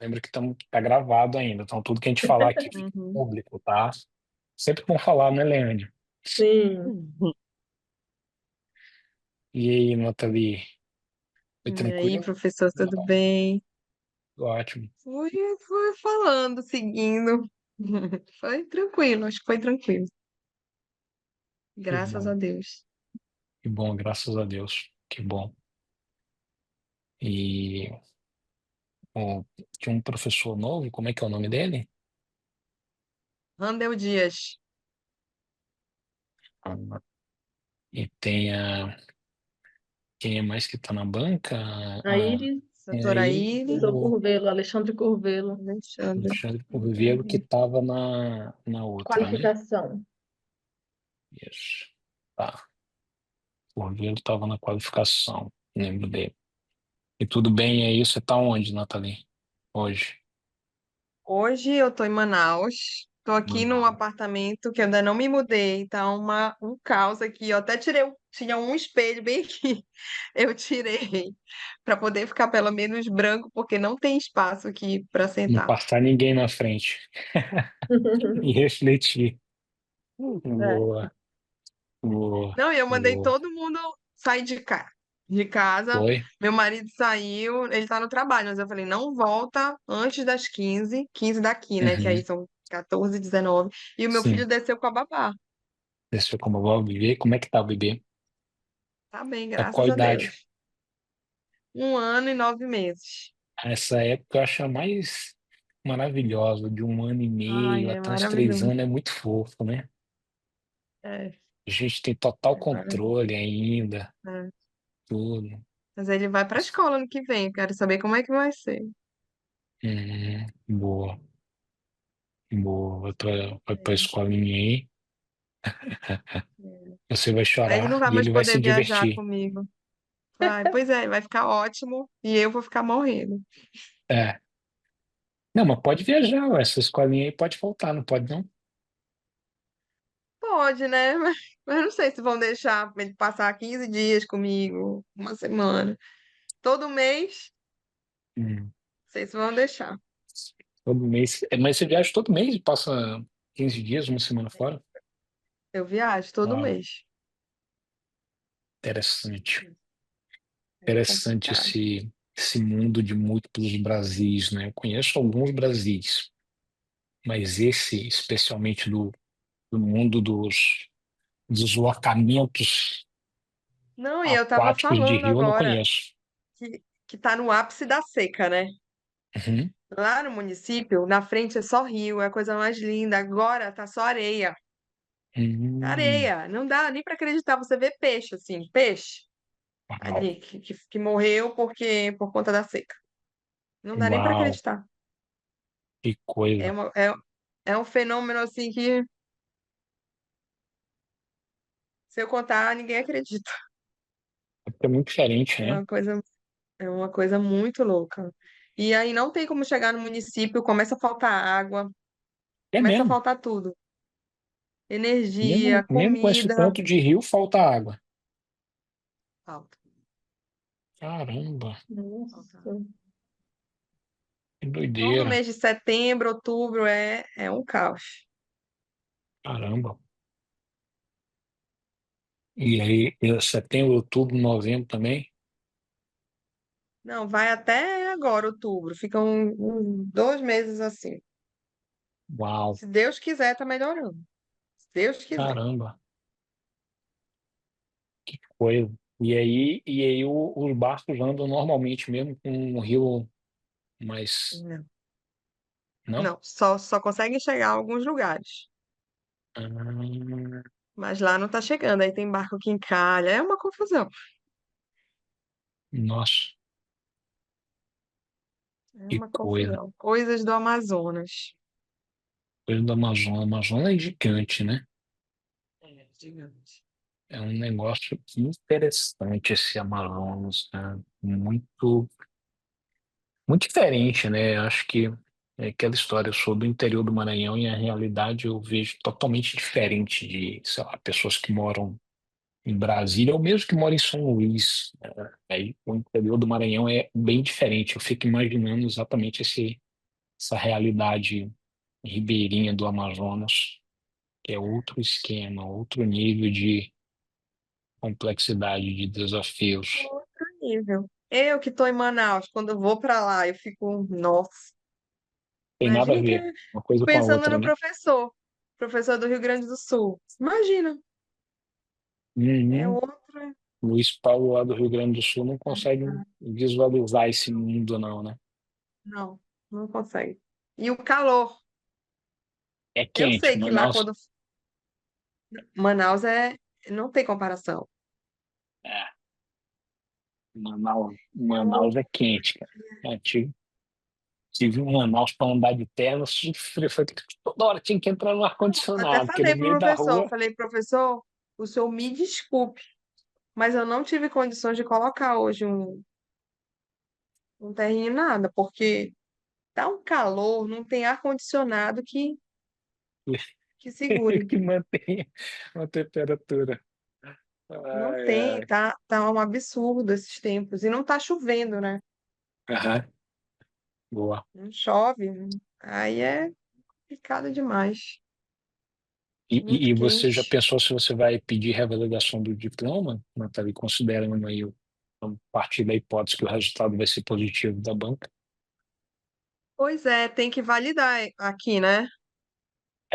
Lembra que tá gravado ainda. Então, tudo que a gente falar aqui fica Uhum. público, tá? Sempre bom falar, né, Leandro? sim. E aí, Nathalie, foi E aí, tranquilo? professor, tudo Não, bem? ótimo. Fui falando, seguindo. Foi tranquilo, acho que foi tranquilo. Que Graças a bom, Deus. que bom, graças a Deus. Que bom. E ó, tinha um professor novo, como é que é o nome dele? Randel Dias, Ah, e tem quem é mais que tá na banca? A Iris, É doutora aí professor o Curvelo, Alexandre Curvelo. Alexandre. Alexandre Corvelo que estava na outra, né? Qualificação. Isso. Tá. O Corvelo estava na qualificação, lembro dele. E tudo bem aí? Você tá onde, Nathalie? Hoje? Hoje eu tô em Manaus. Tô aqui num Manaus. apartamento que eu ainda não me mudei, tá um caos aqui. Eu até tirei, tinha um espelho bem aqui. Eu tirei para poder ficar pelo menos branco, porque não tem espaço aqui para Não sentar. passar ninguém na frente e refletir. É. Boa, boa, Não, e eu mandei boa. todo mundo sair de casa. Foi? Meu marido saiu, ele tá no trabalho, mas eu falei, não volta antes das 15 daqui, né? Que aí Uhum. são 14, 19. E o meu filho Sim. desceu com a babá. Deixa eu como eu vou viver. Como é que tá o bebê? Tá bem, Tá com qual graças a idade? Deus. 1 ano e 9 meses. Essa época eu acho a mais maravilhosa, de 1 ano e meio Ai, é até uns 3 maravilhoso. anos, é muito fofo, né? É, A gente tem total é maravilhoso. controle ainda, É. tudo. Mas ele vai pra escola ano que vem. Eu quero saber como é que vai ser. Boa, boa. Vai pra escolinha aí. Você vai Aí ele não chorar vai e mais ele vai se poder viajar divertir. comigo. Vai, pois é, vai ficar ótimo e eu vou ficar morrendo. É. Não, mas pode viajar, ué. Essa escolinha aí pode faltar, não pode não? Pode, né? Mas eu não sei se vão deixar ele passar 15 dias comigo, uma semana. Todo mês, Hum. não sei se vão deixar. Todo mês. Mas você viaja todo mês e passa 15 dias, uma semana fora? Eu viajo todo Uau, mês. interessante. É Interessante complicado. esse mundo de múltiplos Brasis, né? Eu conheço alguns Brasis, mas esse, especialmente do mundo dos deslocamentos Não, e eu tava aquáticos de falando rio, eu não agora conheço. que tá no ápice da seca, né? Uhum. Lá no município, na frente é só rio, é a coisa mais linda. Agora tá só areia. Hum, Areia. Não dá nem pra acreditar. Você vê peixe, assim, peixe. Uau, ali, que morreu por conta da seca. Não dá nem para uau, acreditar. que É, coisa. é um fenômeno assim que, se eu contar, ninguém acredita. É porque é muito diferente, É né? uma coisa, é uma coisa muito louca. E aí não tem como chegar no município, começa a faltar água, É começa a mesmo. faltar tudo. Energia, Mesmo com esse comida, tanto de rio, falta água. falta. Caramba, Falta. Nossa. que Todo doideira. mês de setembro, outubro é um caos. Caramba. E aí, setembro, outubro, novembro também? Não, vai até agora, outubro. Ficam uns 2 meses assim. Uau, Se Deus quiser, tá melhorando. Se Deus quiser. caramba, que coisa. E aí os barcos andam normalmente mesmo com um rio mais. Não, Não? não, só conseguem chegar a alguns lugares. Ah, Mas lá não tá chegando. Aí tem barco que encalha. É uma confusão. nossa, É que uma coisa. confusão. Coisas do Amazonas. Coisa do Amazonas. O Amazonas é gigante, né? É, gigante. É um negócio interessante esse Amazonas, né? Muito, muito diferente, né? Acho que é aquela história, eu sou do interior do Maranhão e a realidade eu vejo totalmente diferente de, sei lá, pessoas que moram em Brasília ou mesmo que moram em São Luís, né? Aí o interior do Maranhão é bem diferente. Eu fico imaginando exatamente essa realidade ribeirinha do Amazonas, que é outro esquema, outro nível de complexidade de desafios. Outro nível. Eu que tô em Manaus, quando eu vou pra lá, eu fico, nossa. Tem nada a Imagine que ver uma coisa com a pensando outra, no né? professor do Rio Grande do Sul. Imagina, é Uhum. outra. Luiz Paulo lá do Rio Grande do Sul não consegue visualizar esse mundo, não, né? Não, não consegue. E o calor. É Eu quente, sei que lá Manaus. quando Manaus não tem comparação. É, Manaus Eu é quente, cara. É, tive um Manaus para andar de terno, sofri, foi que toda hora tinha que entrar no até ar-condicionado, porque no falei pro meio da professor, rua. falei, professor, o senhor me desculpe, mas eu não tive condições de colocar hoje um terrinho em nada, porque tá um calor, não tem ar-condicionado que segure. que mantém a temperatura. Não Ai, tem, ai. tá um absurdo esses tempos. E não tá chovendo, né? Aham, boa. Não chove. Aí é complicado demais. E, e, Muito e você já quente. pensou se você vai pedir revalidação do diploma, Nathalie, considerando aí, a partir da hipótese que o resultado vai ser positivo da banca? Pois é, tem que validar aqui, né?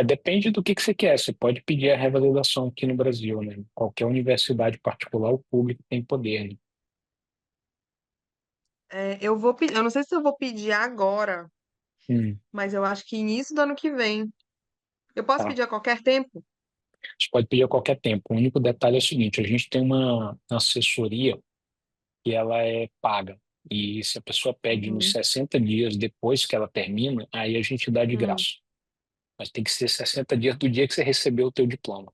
Depende do que você quer. Você pode pedir a revalidação aqui no Brasil, né? Qualquer universidade particular ou pública tem poder, né? É, eu não sei se eu vou pedir agora, Hum, mas eu acho que início do ano que vem. Eu posso tá. pedir a qualquer tempo? Você pode pedir a qualquer tempo. O único detalhe é o seguinte: a gente tem uma assessoria que ela é paga. E se a pessoa pede nos Uhum. 60 dias depois que ela termina, aí a gente dá de Hum, graça. Mas tem que ser 60 dias do dia que você recebeu o teu diploma.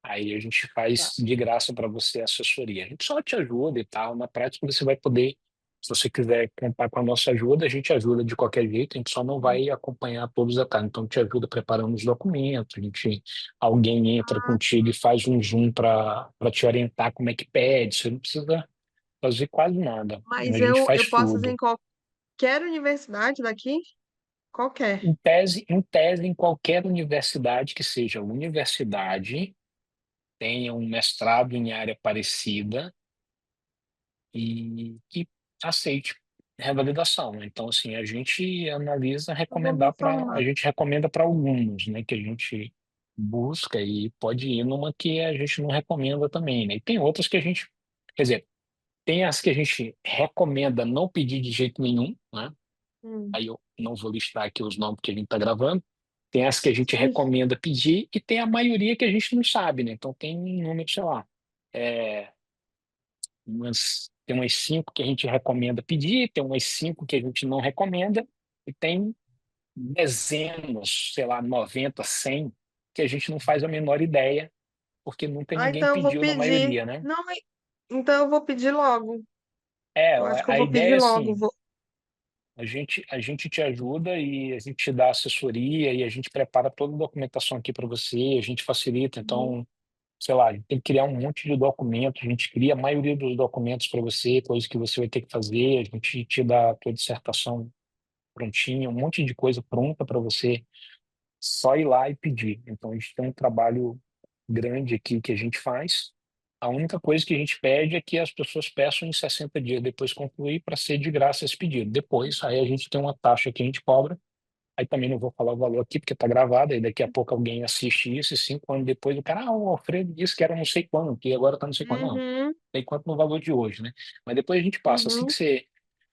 Aí a gente tá. faz de graça para você a assessoria. A gente só te ajuda e tal. Na prática você vai poder, se você quiser contar com a nossa ajuda, a gente ajuda de qualquer jeito, a gente só não vai acompanhar todos os detalhes. Então te ajuda preparando os documentos, alguém entra contigo e faz um zoom para te orientar como é que pede. Você não precisa fazer quase nada. A Mas gente eu faz posso fazer tudo. em qualquer universidade daqui? Qualquer. Em tese, em qualquer universidade que seja universidade, tenha um mestrado em área parecida e que aceite revalidação, né? Então, assim, a gente analisa, Eu vou me a informar. gente recomenda para alguns, né, que a gente busca e pode ir numa que a gente não recomenda também, né? E tem outras que a gente, quer dizer, tem as que a gente recomenda não pedir de jeito nenhum, né? Hum. Aí eu não vou listar aqui os nomes que a gente está gravando. Tem as que a gente Sim. recomenda pedir e tem a maioria que a gente não sabe, né? Então tem um número, sei lá, é, tem umas 5 que a gente recomenda pedir, tem umas 5 que a gente não recomenda, e tem dezenas, sei lá, 90, 100, que a gente não faz a menor ideia, porque nunca Ah, ninguém então eu vou pediu na pedir. maioria, né? Não, então eu vou pedir logo. É, Eu acho que eu a vou ideia pedir é logo. assim, a gente te ajuda e a gente te dá assessoria e a gente prepara toda a documentação aqui para você, a gente facilita. Uhum. Então, sei lá, a gente tem que criar um monte de documentos, a gente cria a maioria dos documentos para você, coisas que você vai ter que fazer, a gente te dá a tua dissertação prontinha, um monte de coisa pronta para você só ir lá e pedir. Então, a gente tem um trabalho grande aqui que a gente faz. A única coisa que a gente pede é que as pessoas peçam em 60 dias depois de concluir para ser de graça esse pedido. Depois, aí a gente tem uma taxa que a gente cobra. Aí também não vou falar o valor aqui porque está gravado, aí daqui a pouco alguém assiste isso e 5 anos depois o cara, o Alfredo disse que era não sei quanto, que agora está não sei quanto. Não, não Uhum, sei quanto no valor de hoje, né? Mas depois a gente passa. Assim que uhum, você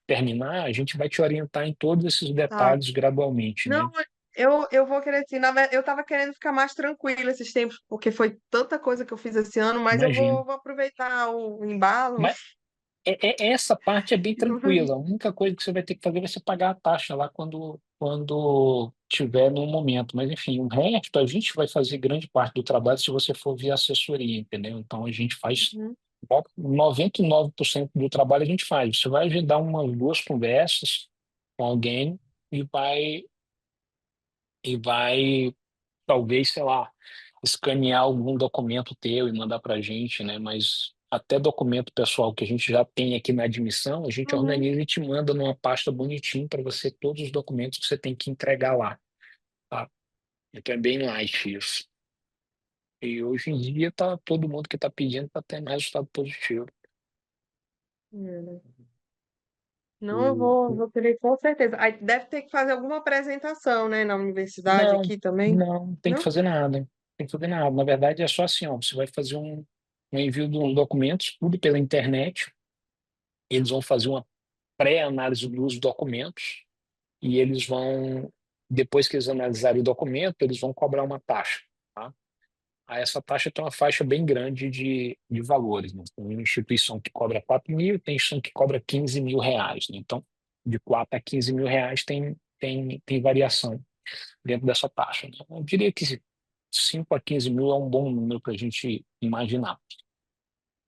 terminar, a gente vai te orientar em todos esses tá. detalhes gradualmente, Não, né? eu vou querer sim. Eu tava querendo ficar mais tranquila esses tempos, porque foi tanta coisa que eu fiz esse ano, mas eu Imagino. vou aproveitar o embalo. Mas essa parte é bem tranquila. A única coisa que você vai ter que fazer vai ser pagar a taxa lá quando tiver no momento. Mas, enfim, o resto a gente vai fazer grande parte do trabalho se você for via assessoria, entendeu? Então, a gente faz Uhum, 99% do trabalho a gente faz. Você vai agendar umas 2 conversas com alguém e vai talvez, sei lá, escanear algum documento teu e mandar para a gente, né? Mas até documento pessoal que a gente já tem aqui na admissão, a gente uhum. organiza e te manda numa pasta bonitinho para você todos os documentos que você tem que entregar lá, tá? Então é bem light isso. E hoje em dia tá todo mundo que está pedindo está tendo resultado positivo. É, né? Não, eu O- vou querer com certeza. Aí deve ter que fazer alguma apresentação, né, na universidade Não, aqui também. não tem que Não? fazer nada. Tem que fazer nada. Na verdade, é só assim, ó, você vai fazer um envio de uns documentos, tudo pela internet. Eles vão fazer uma pré-análise dos documentos e eles vão, depois que eles analisarem o documento, eles vão cobrar uma taxa, tá? Aí essa taxa tem uma faixa bem grande de valores, né? Tem uma instituição que cobra 4 mil, tem instituição que cobra 15 mil reais, né? Então, de 4 a 15 mil reais tem variação dentro dessa taxa, né? Eu diria que 5 a 15 mil é um bom número para a gente imaginar.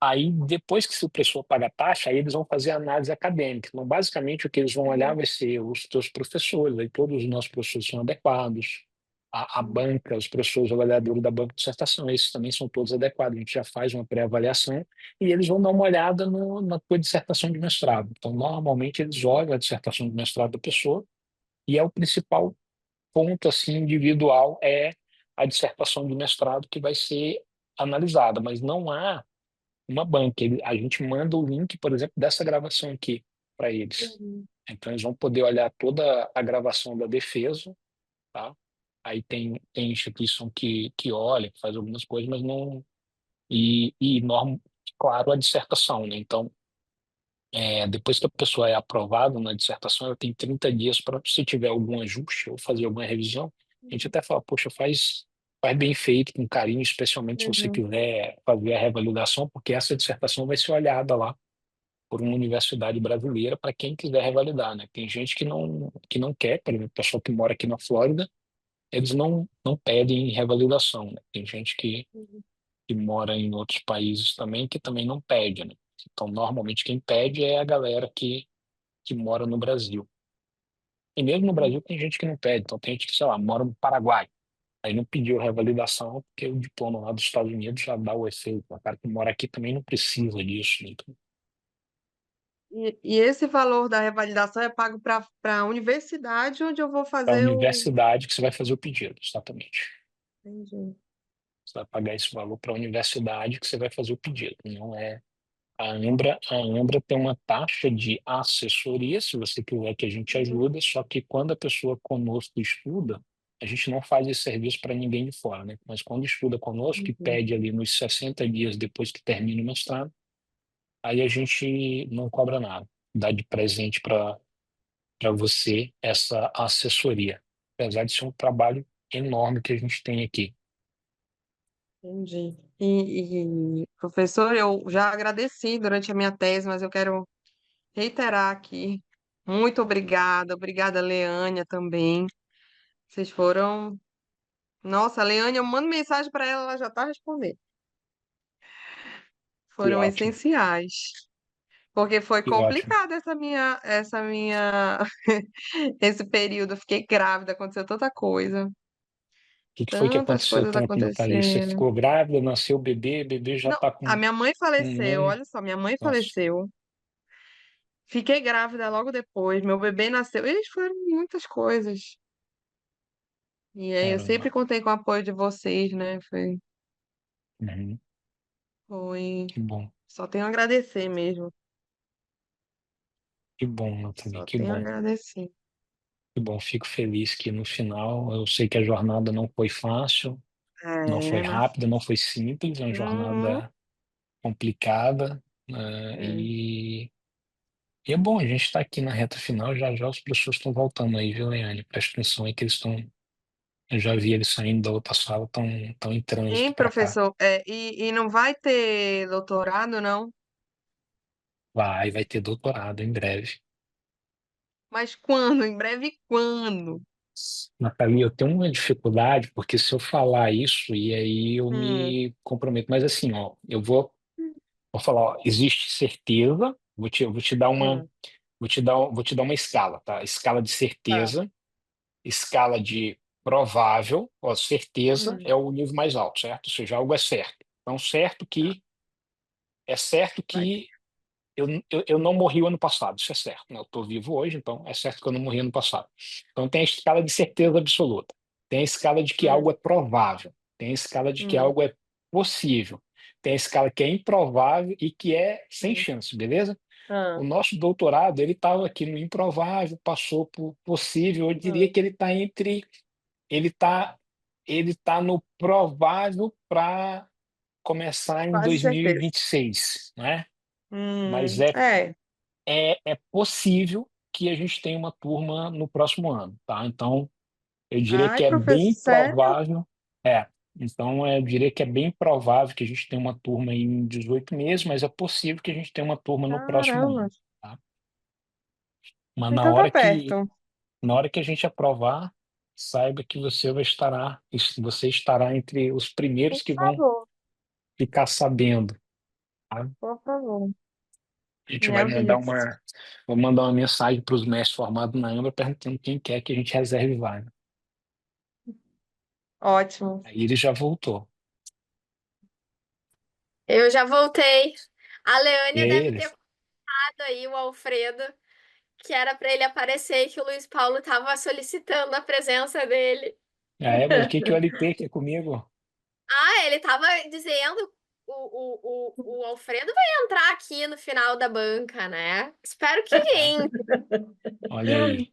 Aí, depois que o professor paga a taxa, aí eles vão fazer a análise acadêmica. Então, basicamente, o que eles vão olhar Uhum, vai ser os teus professores, aí todos os nossos professores são adequados, a banca, os professores avaliadores da banca de dissertação, esses também são todos adequados. A gente já faz uma pré-avaliação e eles vão dar uma olhada na tua dissertação de mestrado. Então, normalmente, eles olham a dissertação de mestrado da pessoa e é o principal ponto assim individual é a dissertação de mestrado que vai ser analisada, mas não há uma banca. A gente manda o link, por exemplo, dessa gravação aqui para eles. uhum, Então, eles vão poder olhar toda a gravação da defesa, tá? Aí tem instituição que olha, que faz algumas coisas, mas não. Claro, a dissertação, né? Então, depois que a pessoa é aprovada na dissertação, ela tem 30 dias para, se tiver algum ajuste ou fazer alguma revisão, a gente até fala, poxa, faz bem feito, com carinho, especialmente se você uhum, quiser fazer a revalidação, porque essa dissertação vai ser olhada lá por uma universidade brasileira para quem quiser revalidar, né? Tem gente que não quer, por exemplo, o pessoal que mora aqui na Flórida, eles não pedem revalidação, né? Tem gente uhum, que mora em outros países também que também não pede, né? Então, normalmente quem pede é a galera que mora no Brasil. E mesmo no uhum. Brasil tem gente que não pede, então tem gente que, sei lá, mora no Paraguai. Aí não pediu revalidação porque o diploma lá dos Estados Unidos já dá o efeito. O cara que mora aqui também não precisa disso, né? Então, E esse valor da revalidação é pago para a universidade onde eu vou é a fazer o. universidade que você vai fazer o pedido, exatamente. Entendi. Você vai pagar esse valor para a universidade que você vai fazer o pedido. Não é a Ambra tem uma taxa de assessoria, se você quiser que a gente Uhum, ajude, só que quando a pessoa conosco estuda, a gente não faz esse serviço para ninguém de fora, né? Mas quando estuda conosco, que uhum. pede ali nos 60 dias depois que termina o mestrado, aí a gente não cobra nada. Dá de presente para você essa assessoria. Apesar de ser um trabalho enorme que a gente tem aqui. Entendi. Professor, eu já agradeci durante a minha tese, mas eu quero reiterar aqui. Muito obrigada. Obrigada, Leânia, também. Vocês foram. Nossa, a Leânia, eu mando mensagem para ela, ela já está respondendo. Que Foram ótimo, essenciais. Porque foi que ótimo. complicada esse período. Eu fiquei grávida, aconteceu tanta coisa. Que foi que Tantas aconteceu coisas tanto, Nathalie? Você aconteceram. ficou grávida, nasceu o bebê já Não, está a com minha mãe um faleceu, ano. olha só, minha mãe Nossa, faleceu. Fiquei grávida logo depois, meu bebê nasceu. Eles foram muitas coisas. E aí eu caramba. sempre contei com o apoio de vocês, né? Uhum. Foi... Que bom, Só tenho a agradecer mesmo. Nathalie, Só que tenho a bom. agradecer. Que bom, fico feliz que no final, eu sei que a jornada não foi fácil, não foi É, mas... rápida, não foi simples, é uma Uhum, jornada complicada, é. e é bom, a gente está aqui na reta final, já já os professores estão voltando aí, viu, Leane? Presta atenção aí que eles estão, eu já vi eles saindo da outra sala, estão em trânsito Hein, para cá. professor? E não vai ter doutorado, não? Vai ter doutorado em breve. Mas quando? Em breve, quando? Nathalie, eu tenho uma dificuldade, porque se eu falar isso, e aí eu Hum, me comprometo, mas assim, ó, vou falar, ó, existe certeza, eu vou te dar uma, hum, vou te dar uma escala, tá? Escala de tá. certeza, escala de provável, ó, certeza Hum, é o nível mais alto, certo? Ou seja, algo é certo. Então, certo vai. que eu não morri o ano passado, isso é certo, né? Eu estou vivo hoje, então é certo que eu não morri ano passado. Então tem a escala de certeza absoluta, tem a escala de que Hum, algo é provável, tem a escala de que hum, algo é possível, tem a escala que é improvável e que é sem hum. chance, beleza? Ah, O nosso doutorado, ele estava aqui no improvável, passou por possível, eu diria ah. que ele está ele tá no provável para começar em Quase certeza. 2026, né? Mas é É. é possível que a gente tenha uma turma no próximo ano, tá? Então, eu diria Ai, que é professor, bem sério? provável, é. Então, eu diria que é bem provável que a gente tenha uma turma em 18 meses, mas é possível que a gente tenha uma turma no próximo Caramba. ano, tá? Mas Então tá perto. na hora que a gente aprovar, saiba que você estará entre os Por primeiros que vão favor, ficar sabendo, tá? por favor. A gente Me vai mandar avise. vou mandar uma mensagem para os mestres formados na AMBA perguntando quem quer que a gente reserve vaga. Ótimo. Aí ele já voltou. Eu já voltei. A E Leânia aí deve ele, ter falado aí o Alfredo, que era para ele aparecer, que o Luiz Paulo estava solicitando a presença dele. mas o que que o LT quer comigo? Ah, ele estava dizendo, o Alfredo vai entrar aqui no final da banca, né? Espero que Ah, entre. olha aí,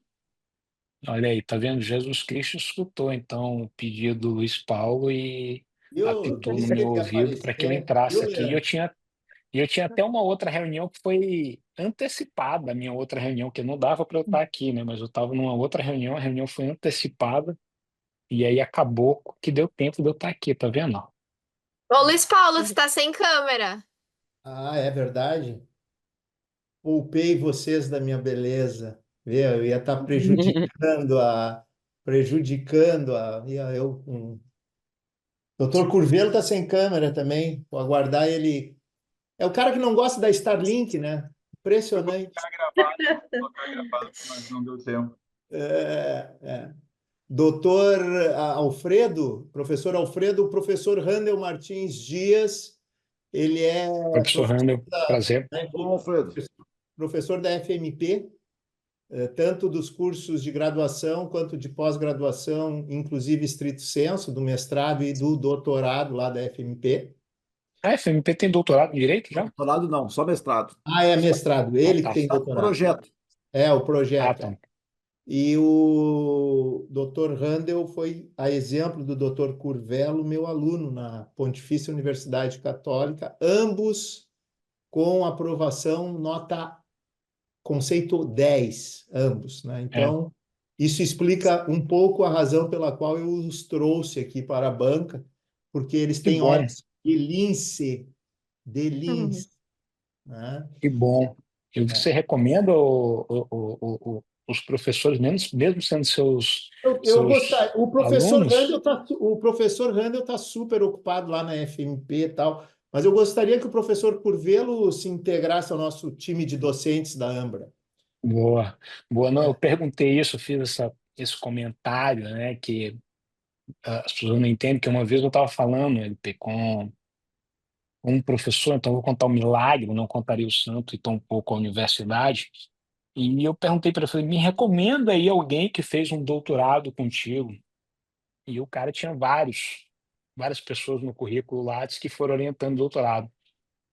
olha aí, tá vendo? Jesus Cristo escutou então o pedido do Luiz Paulo e Eu apitou no disse que meu ele ia ouvido para que eu aparecer, entrasse viu, aqui. Leandro? E eu tinha até uma outra reunião que foi antecipada, a minha outra reunião, que não dava para eu estar aqui, né? Mas eu estava numa outra reunião, a reunião foi antecipada e aí acabou que deu tempo de eu estar aqui, tá vendo? Ô, Luiz Paulo, você tá sem câmera. Ah, é verdade? Poupei vocês da minha beleza. Vê, eu ia estar Doutor Curvelo está sem câmera também. Vou aguardar ele. É o cara que não gosta da Starlink, né? Foi Impressionante. colocar gravado, mas não deu tempo. É. Doutor Alfredo, professor Alfredo, o professor Randel Martins Dias, ele é Professor professor Randall, da, prazer. Bom, Alfredo. professor da FMP, tanto dos cursos de graduação quanto de pós-graduação, inclusive estrito sensu, do mestrado e do doutorado lá da FMP. A FMP tem doutorado em Direito já? Doutorado não, só mestrado. Ah, é mestrado, Ah, ele que tá. tem Está no doutorado. projeto. É, o Ah, projeto, tá. é. E o Dr. Randel foi, a exemplo do Dr. Curvelo, meu aluno na Pontifícia Universidade Católica, ambos com aprovação nota conceito 10, ambos, né? É. Então, isso explica um pouco a razão pela qual eu os trouxe aqui para a banca, porque eles Que têm bom, olhos de lince, né? que bom. E É. você recomenda os professores, mesmo sendo Eu seus gostaria. alunos? O professor Randall está super ocupado lá na FMP e tal, mas eu gostaria que o professor Curvelo se integrasse ao nosso time de docentes da Ambra. Boa, boa. Não, eu É. perguntei isso, fiz esse comentário, né, que as pessoas não entendem, que uma vez eu estava falando, LP, com um professor, então eu vou contar o milagre, não contaria o santo e tão um pouco a universidade. E eu perguntei para ele, falei, me recomenda aí alguém que fez um doutorado contigo. E o cara tinha várias pessoas no currículo Lattes que foram orientando doutorado.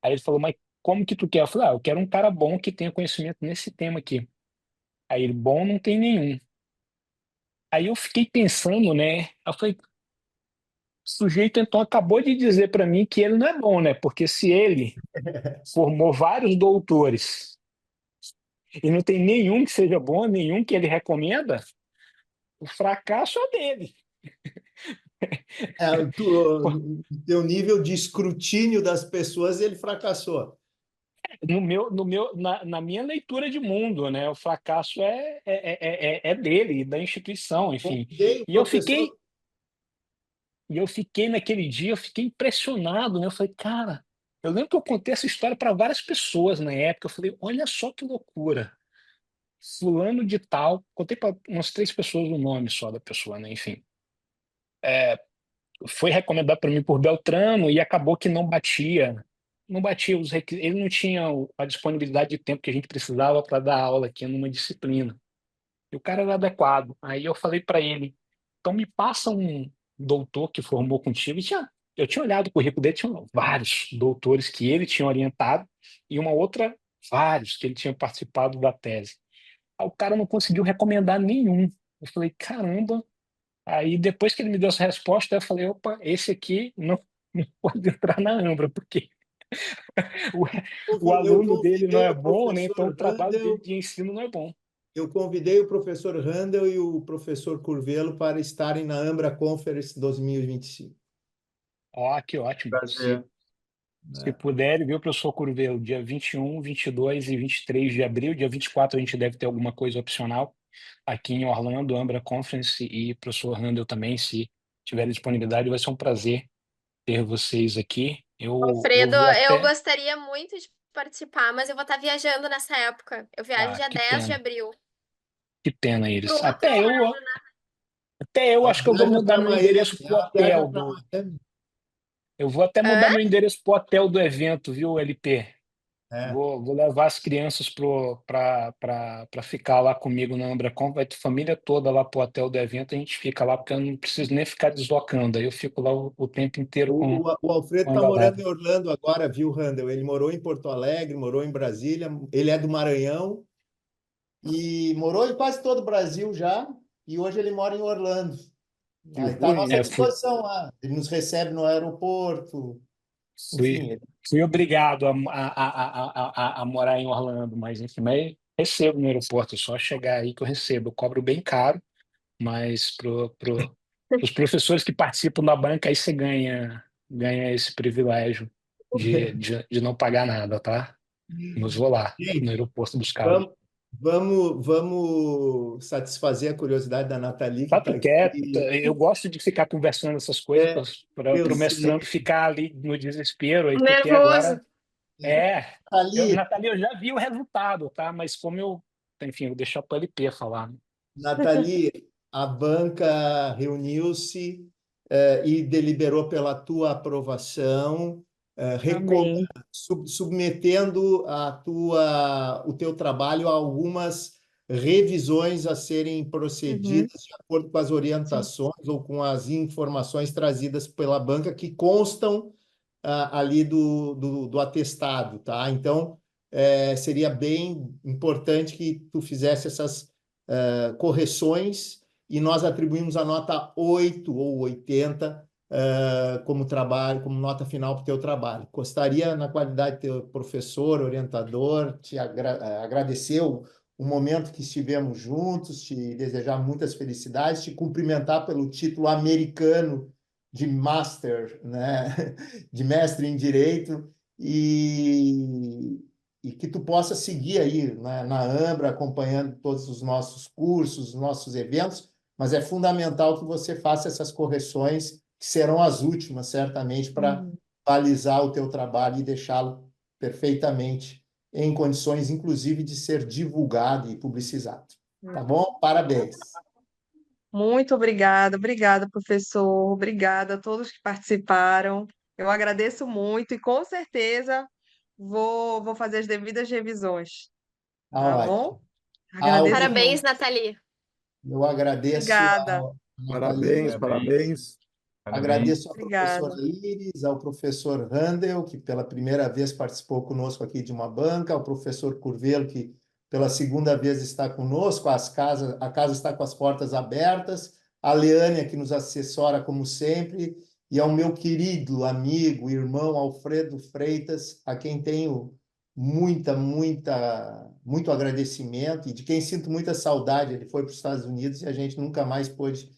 Aí ele falou, mas como que tu quer? Eu falei, eu quero um cara bom que tenha conhecimento nesse tema aqui. Aí ele, bom, não tem nenhum. Aí eu fiquei pensando, né? Eu falei, o sujeito então acabou de dizer para mim que ele não é bom, né? Porque se ele formou vários doutores e não tem nenhum que seja bom, nenhum que ele recomenda, o fracasso é dele. No teu nível de escrutínio das pessoas, ele fracassou. Na minha leitura de mundo, né? O fracasso é dele, da instituição, enfim. Convidei o E eu professor. fiquei, e eu fiquei naquele dia, eu fiquei impressionado, né? Eu falei, cara, eu lembro que eu contei essa história para várias pessoas na época. Eu falei, olha só que loucura. Fulano de tal, contei para umas 3 pessoas o nome só da pessoa, né? Enfim. Foi recomendado para mim por Beltrano e acabou que não batia os requisitos, ele não tinha a disponibilidade de tempo que a gente precisava para dar aula aqui numa disciplina. E o cara era adequado. Aí eu falei para ele, então me passa um doutor que formou contigo. Eu tinha olhado o currículo dele, tinha vários doutores que ele tinha orientado e uma outra, vários que ele tinha participado da tese. Aí o cara não conseguiu recomendar nenhum. Eu falei, caramba. Aí depois que ele me deu essa resposta, eu falei, opa, esse aqui não pode entrar na Ambra, porque o Eu aluno dele não convidei é o bom, né? Então professor o trabalho dele Randall, de ensino não é bom. eu convidei o professor Randall e o professor Curvelo para estarem na Ambra Conference 2025. Ó, que ótimo. Se, Prazer. se puder, viu, professor Curvelo, dia 21, 22 e 23 de abril, dia 24 a gente deve ter alguma coisa opcional aqui em Orlando, Ambra Conference, e professor Randall também, se tiver disponibilidade, vai ser um prazer ter vocês aqui. Eu Alfredo, vou eu até. gostaria muito de participar, mas eu vou estar viajando nessa época. Eu viajo Ah, dia que 10 de pena, abril. que pena, Pro Iris. outro lado, né? Até eu A acho que eu vou viagem mudar para meu Miami, endereço pro ela viaja hotel para do. Miami. Eu vou até mudar Hã? meu endereço pro hotel do evento, viu, LP? É. Vou levar as crianças para ficar lá comigo na Ambracom. Vai ter família toda lá pro hotel do evento. A gente fica lá, porque eu não preciso nem ficar deslocando. Aí eu fico lá o tempo inteiro O Alfredo com a está morando galera. em Orlando agora, viu, Randall? Ele morou em Porto Alegre, morou em Brasília, ele é do Maranhão e morou em quase todo o Brasil já, e hoje ele mora em Orlando. Eu Aí está à fui, nossa né, disposição lá. Ele nos recebe no aeroporto, fui, enfim. fui obrigado a morar em Orlando, mas enfim, mas recebo no aeroporto. É só chegar aí que eu recebo. Eu cobro bem caro. Mas os professores que participam da banca, aí você ganha esse privilégio de não pagar nada, tá? Mas vou lá no Gente, aeroporto buscá-lo. vamos, vamos satisfazer a curiosidade da Nathalie, que Tá, está tu quer? aqui. Eu gosto de ficar conversando essas coisas É, para eu o mestrando sei. ficar ali no desespero. Aí tu quer Nervoso. agora. É, Nathalie, Nathalie, eu já vi o resultado, tá? Mas como enfim, eu vou deixar para o LP falar, né? Nathalie, a banca reuniu-se e deliberou pela tua aprovação, Amém. submetendo o teu trabalho a algumas revisões a serem Uhum, procedidas de acordo com as sim. orientações ou com as informações trazidas pela banca que constam ali do atestado, tá? Então, seria bem importante que tu fizesse essas correções e nós atribuímos a nota 8 ou 80 como trabalho, como nota final para o teu trabalho. Gostaria, na qualidade de teu professor, orientador, te agradecer o momento que estivemos juntos, te desejar muitas felicidades, te cumprimentar pelo título americano de master, né? De mestre em Direito, e que tu possa seguir aí, né, na Ambra, acompanhando todos os nossos cursos, os nossos eventos, mas é fundamental que você faça essas correções, que serão as últimas, certamente, para balizar o teu trabalho e deixá-lo perfeitamente em condições, inclusive, de ser divulgado e publicizado. Tá bom? Parabéns. Muito obrigada, professor. Obrigada a todos que participaram. Eu agradeço muito e com certeza vou fazer as devidas revisões. Tá Tá ótimo. bom? Agradeço Parabéns, muito. Nathalie. Eu agradeço Obrigada. a Nathalie, Parabéns, parabéns. agradeço à Obrigada. professora Iris, ao professor Handel, que pela primeira vez participou conosco aqui de uma banca, ao professor Curvelo, que pela segunda vez está conosco, a casa está com as portas abertas, a Leânia, que nos assessora como sempre, e ao meu querido amigo, irmão Alfredo Freitas, a quem tenho muito agradecimento e de quem sinto muita saudade. Ele foi para os Estados Unidos e a gente nunca mais pôde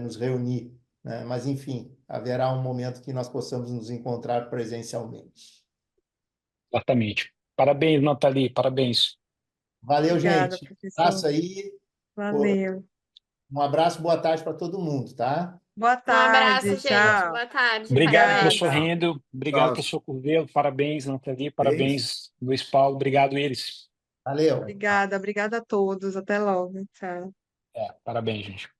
nos reunir, né? Mas, enfim, haverá um momento que nós possamos nos encontrar presencialmente. Exatamente. Parabéns, Nathalie, parabéns. Valeu, Obrigada, gente. professor. Abraço aí. Valeu. Um abraço, boa tarde para todo mundo, tá? Boa Um abraço, tarde. gente. Tchau. Boa tarde. Obrigado, Obrigada. Parabéns. professor Rendel. Obrigado, Tá. professor Curvelo. Parabéns, Nathalie. Parabéns. Parabéns, Luiz Paulo. Obrigado, eles. Valeu. Obrigada a todos. Até logo. Tchau. Parabéns, gente.